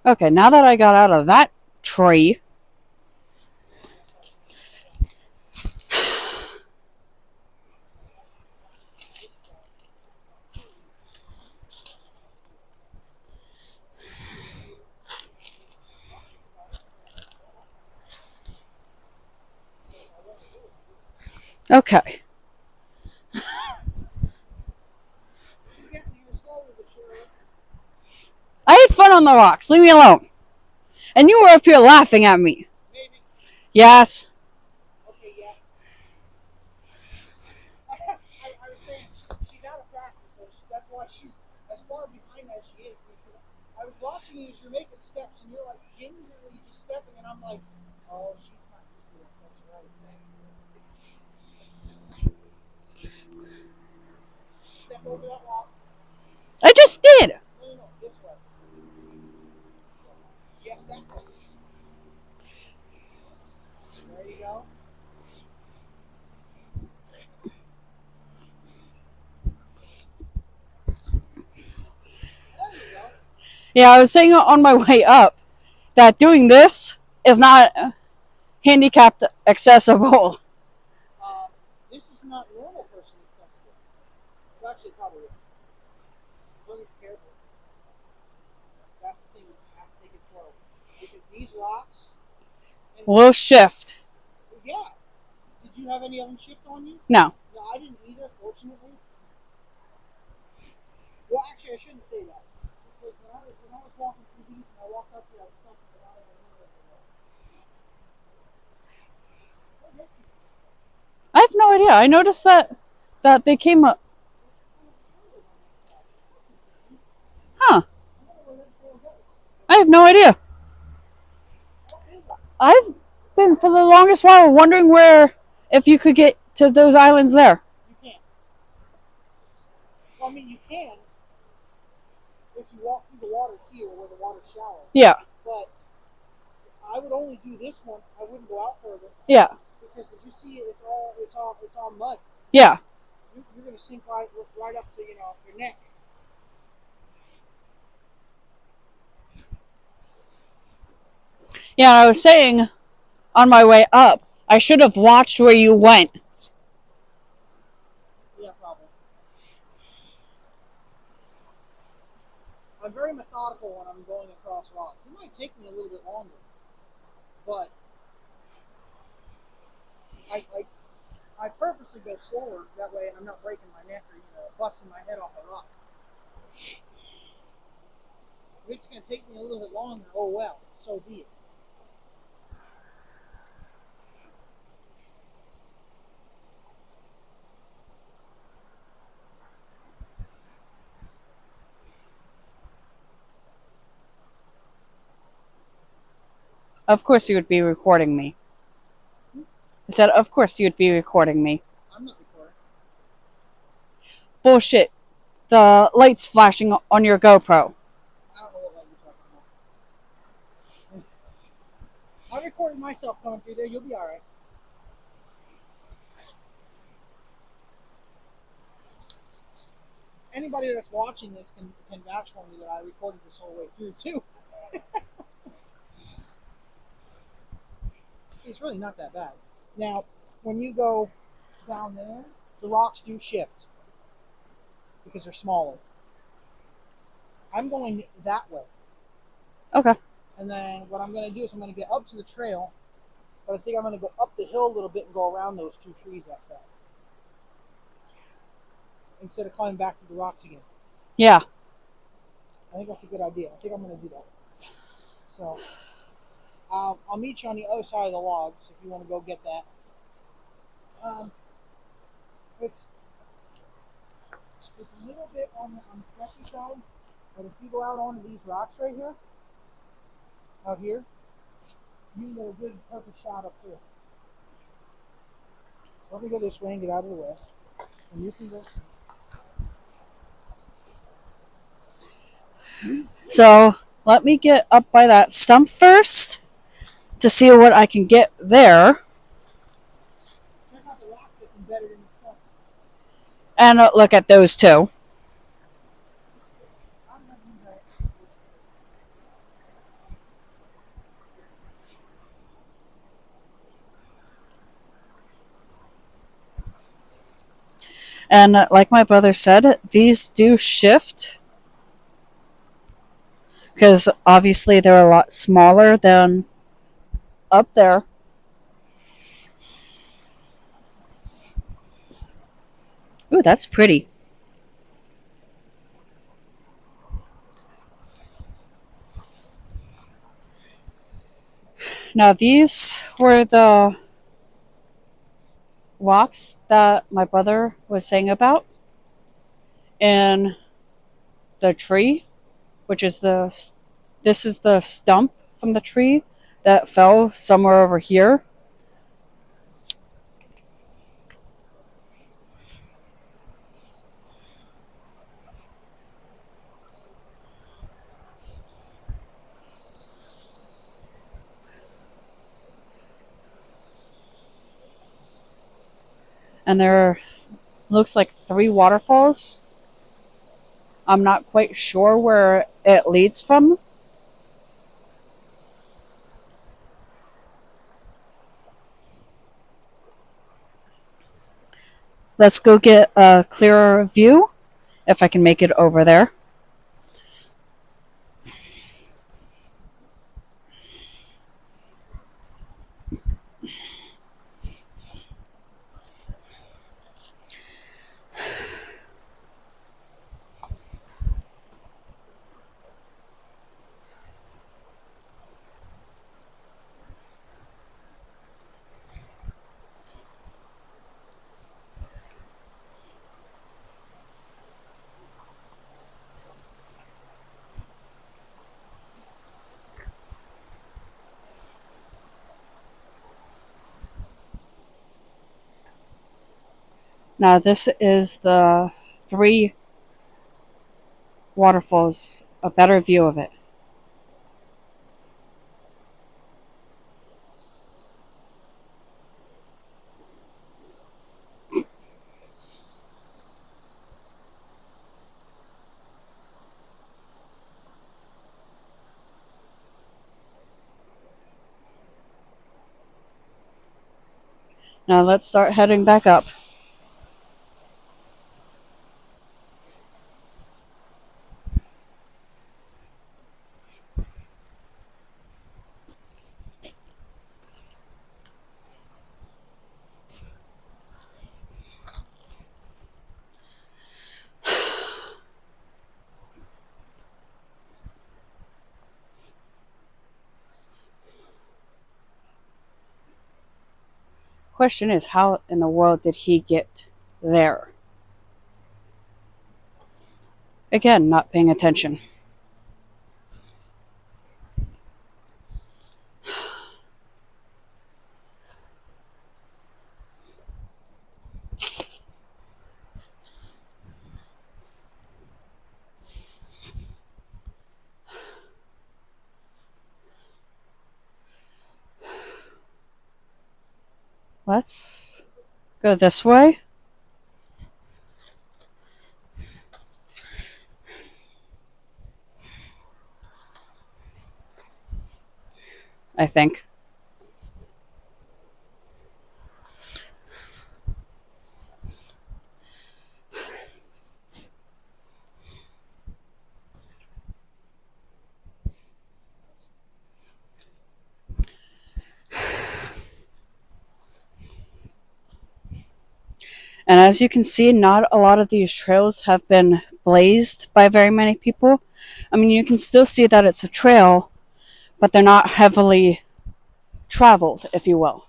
Okay, now that I got out of that tree, okay. I had fun on the rocks. Leave me alone. And you were up here laughing at me. Maybe. Yes. Okay, yes. I was saying she's out of practice, so that's why she's as far behind as she is. Because I was watching you as you're making steps, and you're like gingerly just stepping, and I'm like, oh, she's not used to this. That's right. Step over that rock. I just did. No, this way. Yes, that way. There you go. There you go. Yeah, I was saying on my way up that doing this is not handicapped accessible. This is not normal person accessible. Well, actually, it probably is. As long as you're careful. That's the thing. You just have to take it slow. Because these rocks. And We'll shift. yeah. Did you have any of them shift on you? No. No, I didn't either, fortunately. Well, actually, I shouldn't say that. Because when I was walking through these and I walked up here, I was something that I don't know what they were. I have no idea. I noticed that they came up. Huh. I have no idea. I've been for the longest while wondering where if you could get to those islands there. You can't. Well, I mean, you can if you walk through the water here where the water's shallow. Yeah. But I would only do this one. I wouldn't go out further. Yeah. Because did you see it? It's all mud. Yeah. You're going to sink right up to your neck. Yeah, I was saying on my way up, I should have watched where you went. Yeah, probably. I'm very methodical when I'm going across rocks. It might take me a little bit longer, but I purposely go slower. That way, I'm not breaking my neck or busting my head off a rock. If it's going to take me a little bit longer, oh well, so be it. Of course you would be recording me. I said, of course you'd be recording me. I'm not recording. Bullshit. The light's flashing on your GoPro. I don't know what light you're talking about. I'm recording myself coming through there. You'll be all right. Anybody that's watching this can vouch for me that I recorded this whole way through too. It's really not that bad. Now, when you go down there, the rocks do shift because they're smaller. I'm going that way. Okay. And then what I'm going to do is I'm going to get up to the trail, but I think I'm going to go up the hill a little bit and go around those two trees that fell. Instead of climbing back to the rocks again. Yeah. I think that's a good idea. I think I'm going to do that. So, I'll meet you on the other side of the logs if you want to go get that. It's a little bit on the sketchy side, but if you go out onto these rocks right here, out here, you can get a good perfect shot up here. So let me go this way and get out of the way, and you can go. So let me get up by that stump first to see what I can get there. Check out the rocks that's embedded in the stone. And look at those two. And like my brother said, these do shift because obviously they're a lot smaller than up there. Ooh, that's pretty. Now, these were the rocks that my brother was saying about in the tree, which is this is the stump from the tree that fell somewhere over here. And there looks like 3 waterfalls. I'm not quite sure where it leads from. Let's go get a clearer view if I can make it over there. Now, this is the 3 waterfalls, a better view of it. Now, let's start heading back up. Question is, how in the world did he get there? Again, not paying attention. Let's go this way. I think. And as you can see, not a lot of these trails have been blazed by very many people. I mean, you can still see that it's a trail, but they're not heavily traveled, if you will.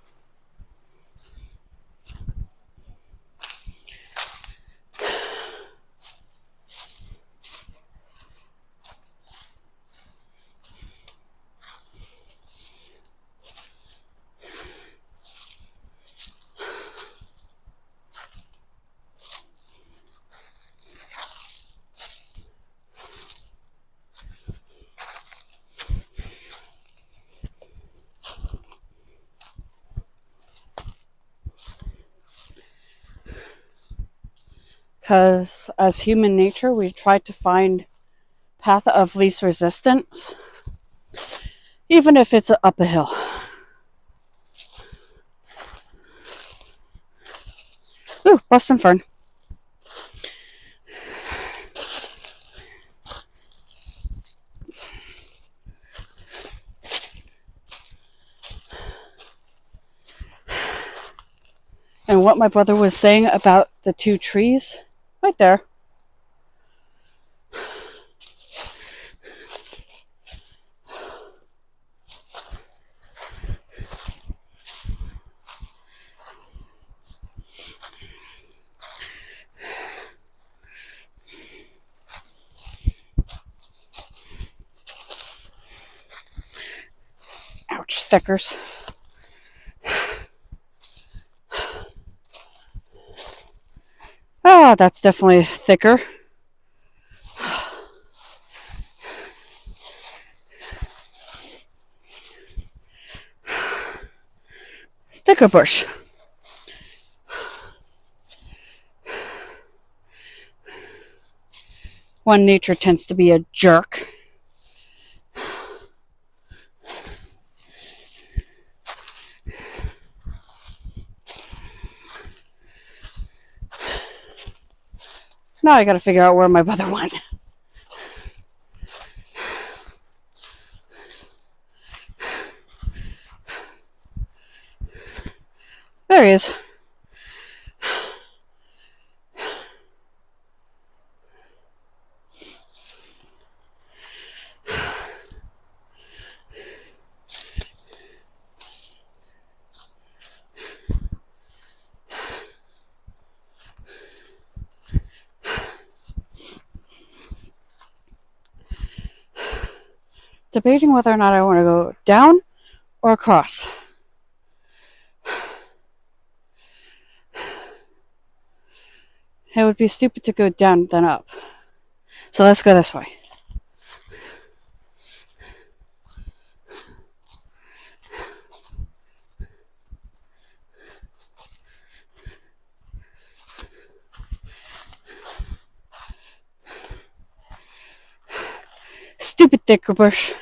Because as human nature, we try to find path of least resistance, even if it's up a hill. Ooh, Boston fern. And what my brother was saying about the two trees, right there. Ouch, thickers. Ah, that's definitely thicker. Thicker bush. One nature tends to be a jerk. Now I gotta figure out where my brother went. There he is. Debating whether or not I want to go down or across. It would be stupid to go down then up. So let's go this way. Stupid thicker bush.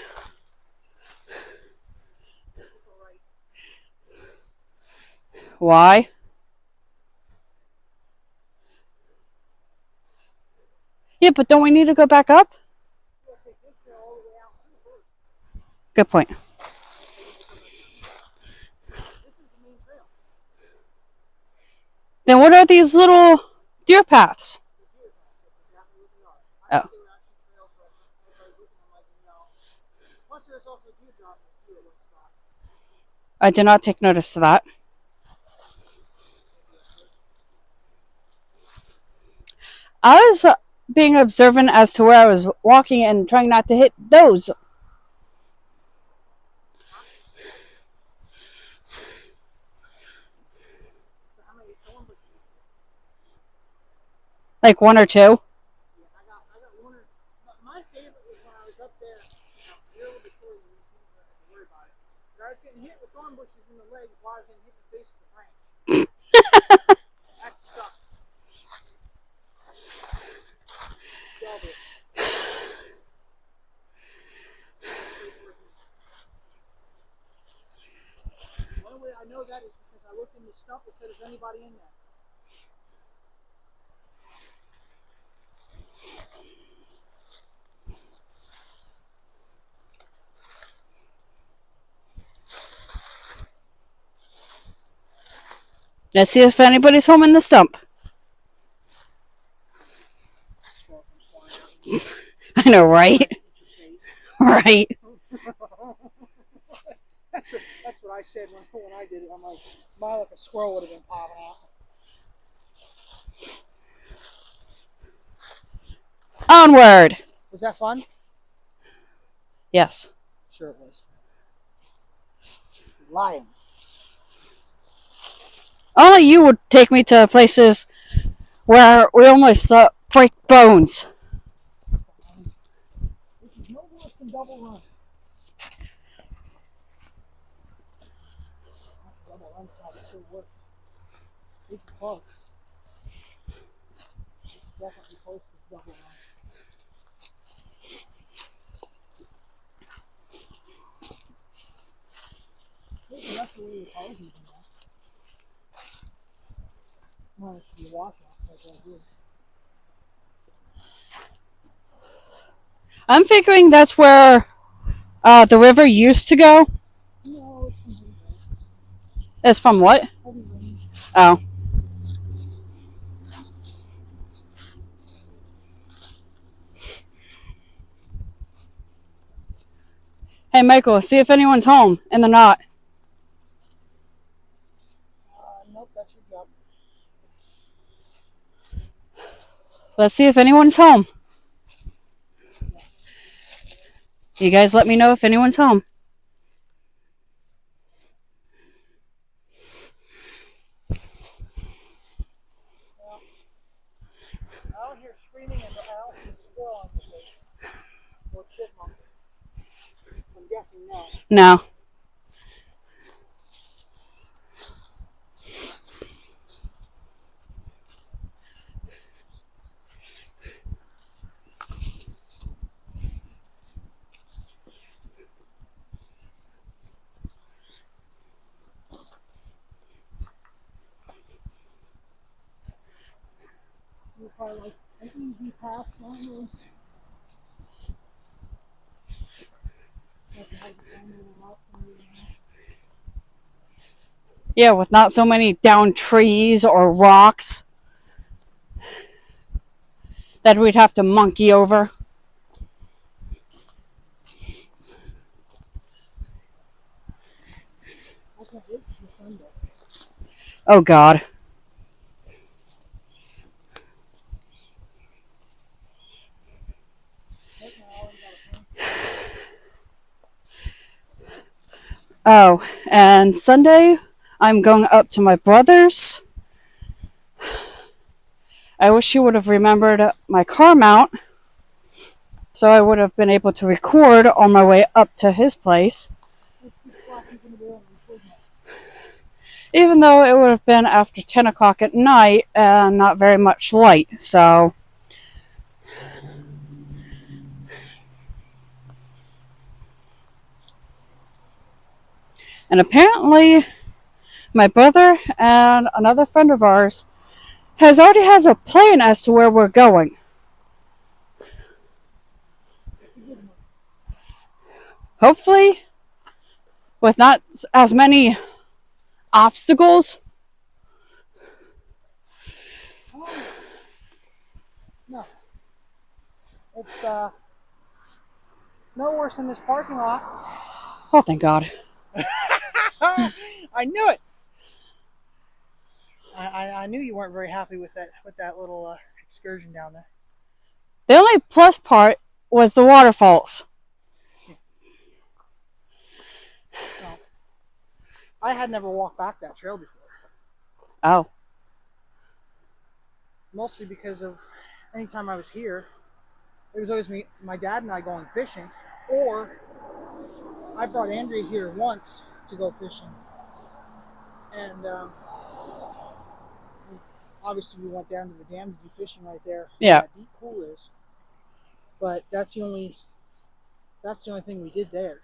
Why? Yeah, but don't we need to go back up? Good point. Then what are these little deer paths? Oh. I did not take notice to that. I was being observant as to where I was walking and trying not to hit those. So how many thorn bushes? Like one or two. Yeah, I got one. My favorite was when I was up there, near the shore. You didn't have to worry about it. But I was getting hit with thorn bushes in the legs while I was getting hit in the face with the branch. That sucked. Double. The only way I know that is because I looked in the stump and said, "Is anybody in there?" Let's see if anybody's home in the stump. I know, right? Right. That's what I said when I did it. I'm like, like a squirrel would have been popping out. Onward. Was that fun? Yes. Sure it was. Lying. Only you would take me to places where we almost break bones. This is no worse than double run. Double run probably still works. This is close. This is definitely close to double run. There's the rest of the way the cars even now. Well, it should be a washout like that here. I'm figuring that's where the river used to go. No, it's from It's from what? heavy rain. Oh. Hey, Michael, see if anyone's home in the knot. Nope, that's your job. Let's see if anyone's home. You guys let me know if anyone's home. Well, I don't hear screaming and I don't see a squirrel on the place. Or chipmunk. I'm guessing no. No. You're probably like an easy pass, aren't you? Yeah, with not so many down trees or rocks that we'd have to monkey over. Oh, God. Oh, and Sunday, I'm going up to my brother's. I wish he would have remembered my car mount, so I would have been able to record on my way up to his place. Even though it would have been after 10 o'clock at night and not very much light, so... And apparently, my brother and another friend of ours already has a plan as to where we're going. Hopefully, with not as many obstacles. No. It's no worse than this parking lot. Oh, thank God. I knew it. I knew you weren't very happy with that little excursion down there. The only plus part was the waterfalls. Well, I had never walked back that trail before. Oh. Mostly because of anytime I was here, it was always me, my dad and I going fishing, or I brought Andrea here once to go fishing, and obviously we went down to the dam to do fishing right there. Yeah. Where that deep pool is, but that's the only thing we did there.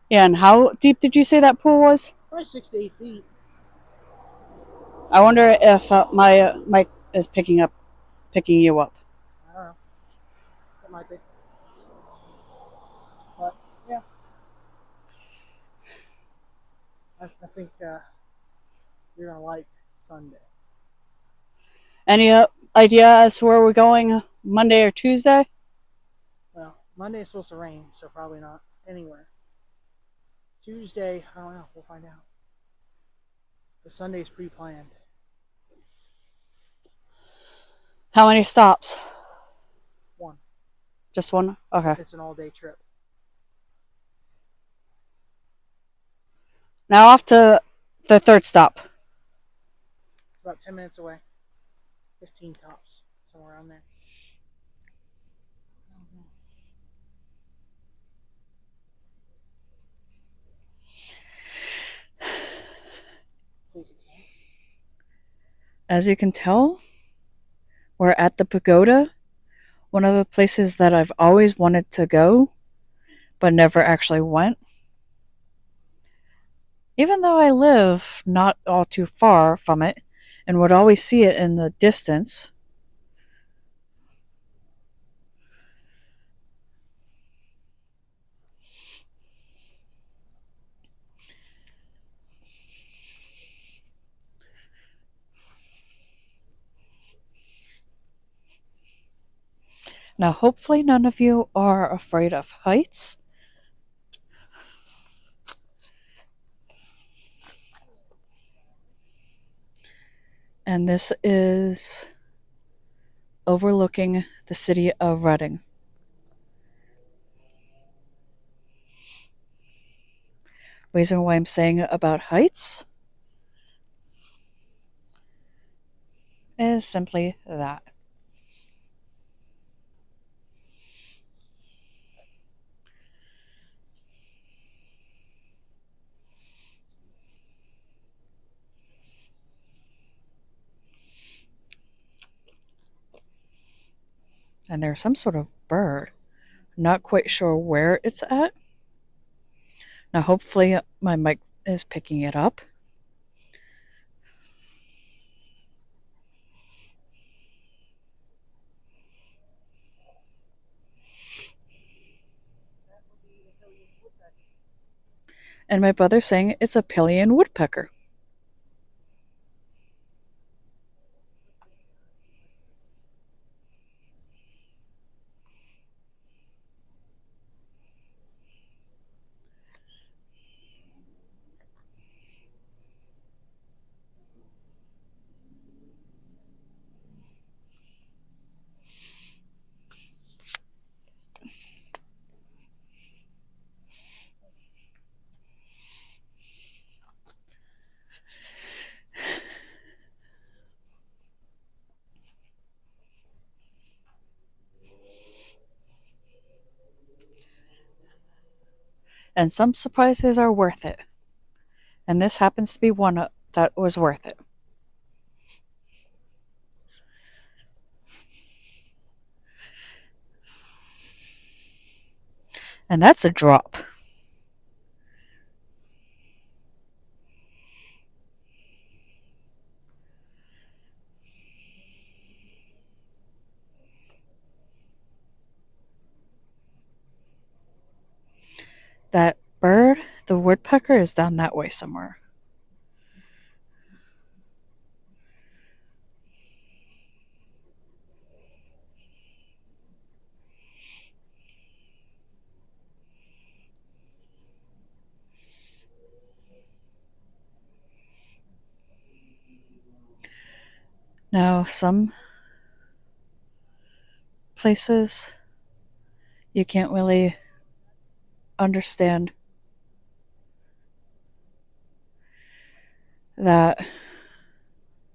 Yeah, and how deep did you say that pool was? Probably 6 to 8 feet. I wonder if my mic is picking you up. I don't know. That might be. But yeah, I think you're gonna like Sunday. Any idea as to where we're going Monday or Tuesday? Well, Monday is supposed to rain, so probably not anywhere. Tuesday, I don't know. We'll find out. But Sunday's pre-planned. How many stops? One. Just one? Okay. It's an all-day trip. Now off to the third stop. It's about 10 minutes away. 15 tops, somewhere around there. As you can tell, we're at the pagoda, one of the places that I've always wanted to go, but never actually went. Even though I live not all too far from it and would always see it in the distance. Now, hopefully none of you are afraid of heights. And this is overlooking the city of Reading. Reason why I'm saying about heights is simply that. And there's some sort of bird. Not quite sure where it's at. Now, hopefully, my mic is picking it up. And my brother's saying it's a Pilean woodpecker. And some surprises are worth it. And this happens to be one that was worth it. And that's a drop. That bird, the woodpecker, is down that way somewhere. Now, some places, you can't really understand that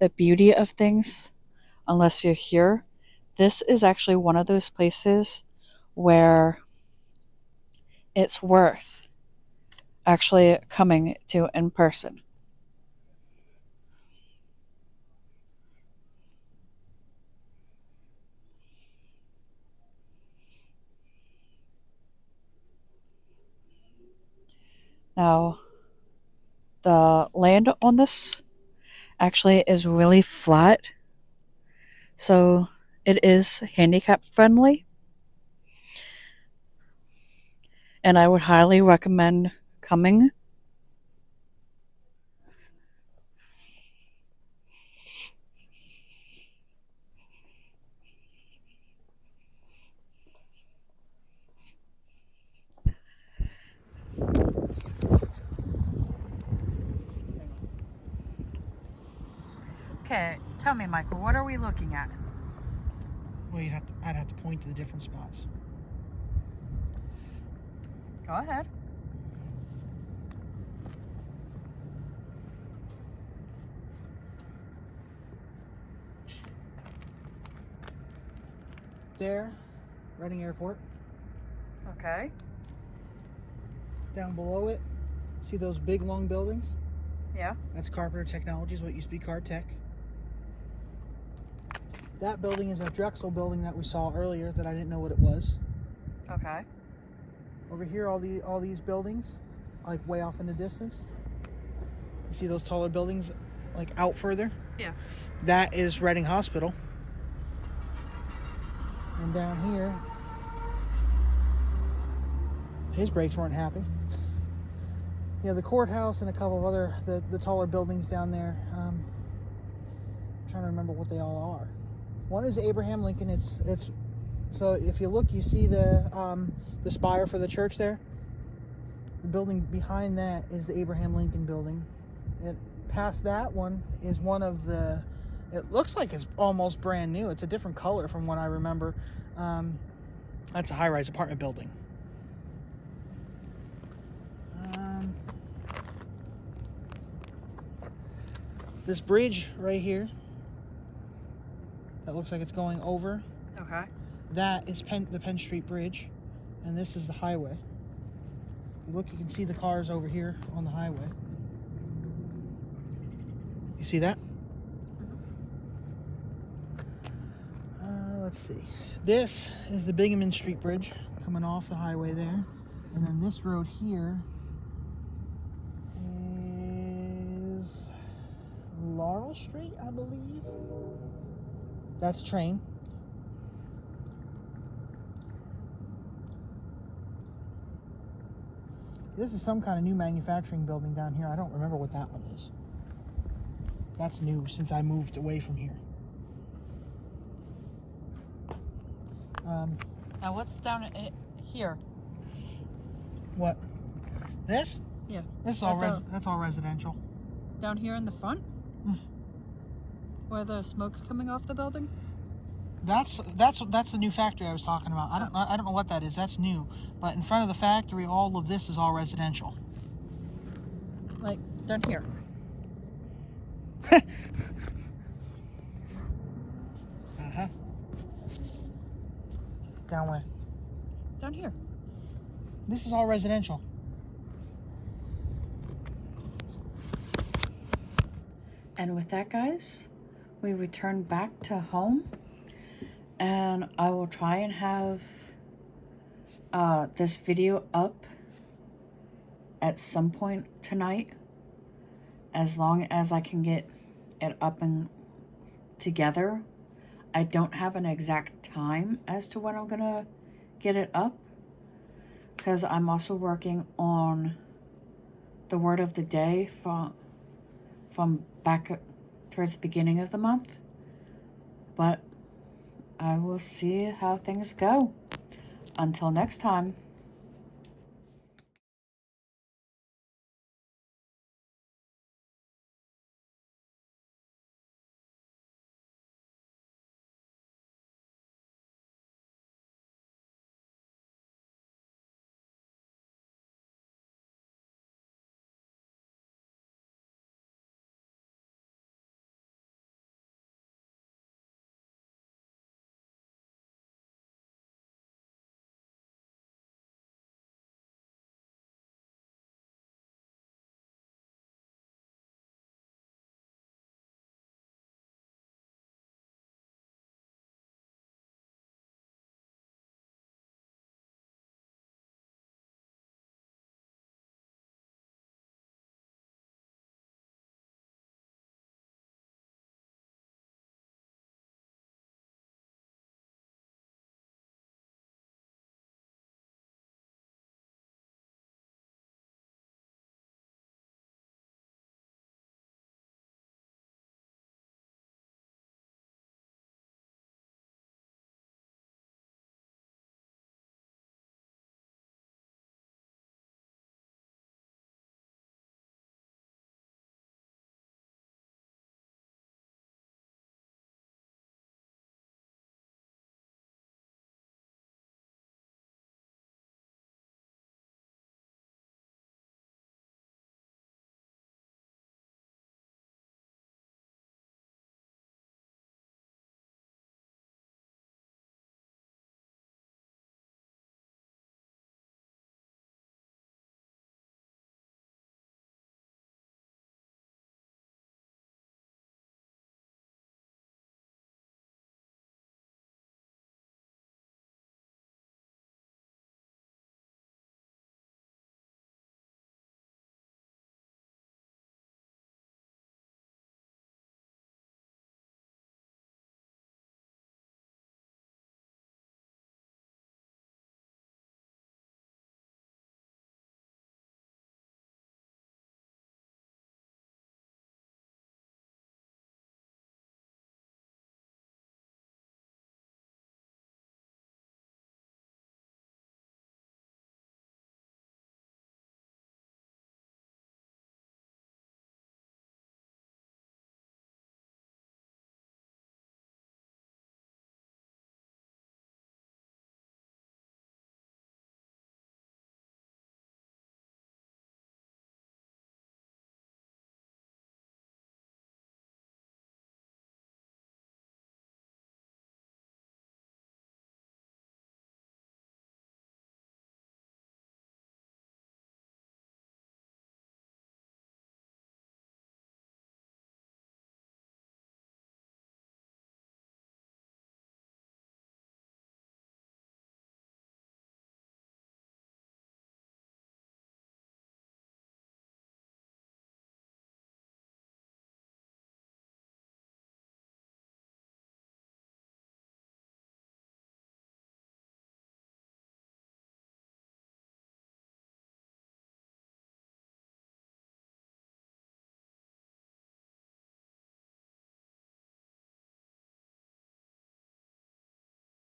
the beauty of things unless you're here. This is actually one of those places where it's worth actually coming to in person. Now, the land on this actually is really flat, so it is handicap friendly, and I would highly recommend coming. Okay, tell me, Michael, what are we looking at? Well, I'd have to point to the different spots. Go ahead. There, Reading Airport. Okay. Down below it, see those big long buildings? Yeah. That's Carpenter Technologies, what used to be Card Tech. That building is a Drexel building that we saw earlier that I didn't know what it was. Okay. Over here, all these buildings, like way off in the distance. You see those taller buildings, like out further? Yeah. That is Reading Hospital. And down here, his brakes weren't happy. Yeah, the courthouse and a couple of other the taller buildings down there. I'm trying to remember what they all are. One is Abraham Lincoln. It's so if you look, you see the spire for the church there. The building behind that is the Abraham Lincoln building. And past that one is one of the. It looks like it's almost brand new. It's a different color from what I remember. That's a high-rise apartment building. This bridge right here, that looks like it's going over. Okay. That is the Penn Street Bridge, and this is the highway. You look, you can see the cars over here on the highway. You see that? Let's see. This is the Bingaman Street Bridge coming off the highway there, and then this road here is Laurel Street, I believe. That's a train. This is some kind of new manufacturing building down here. I don't remember what that one is. That's new since I moved away from here. Now what's down here? What? This? Yeah. This is all that's all residential. Down here in the front? Where the smoke's coming off the building? That's the new factory I was talking about. I don't know what that is. That's new. But in front of the factory, all of this is all residential. Like down here. Uh-huh. Down where? Down here. This is all residential. And with that, guys, we return back to home, and I will try and have this video up at some point tonight, as long as I can get it up and together. I don't have an exact time as to when I'm gonna get it up, because I'm also working on the word of the day from back towards the beginning of the month. But I will see how things go. Until next time.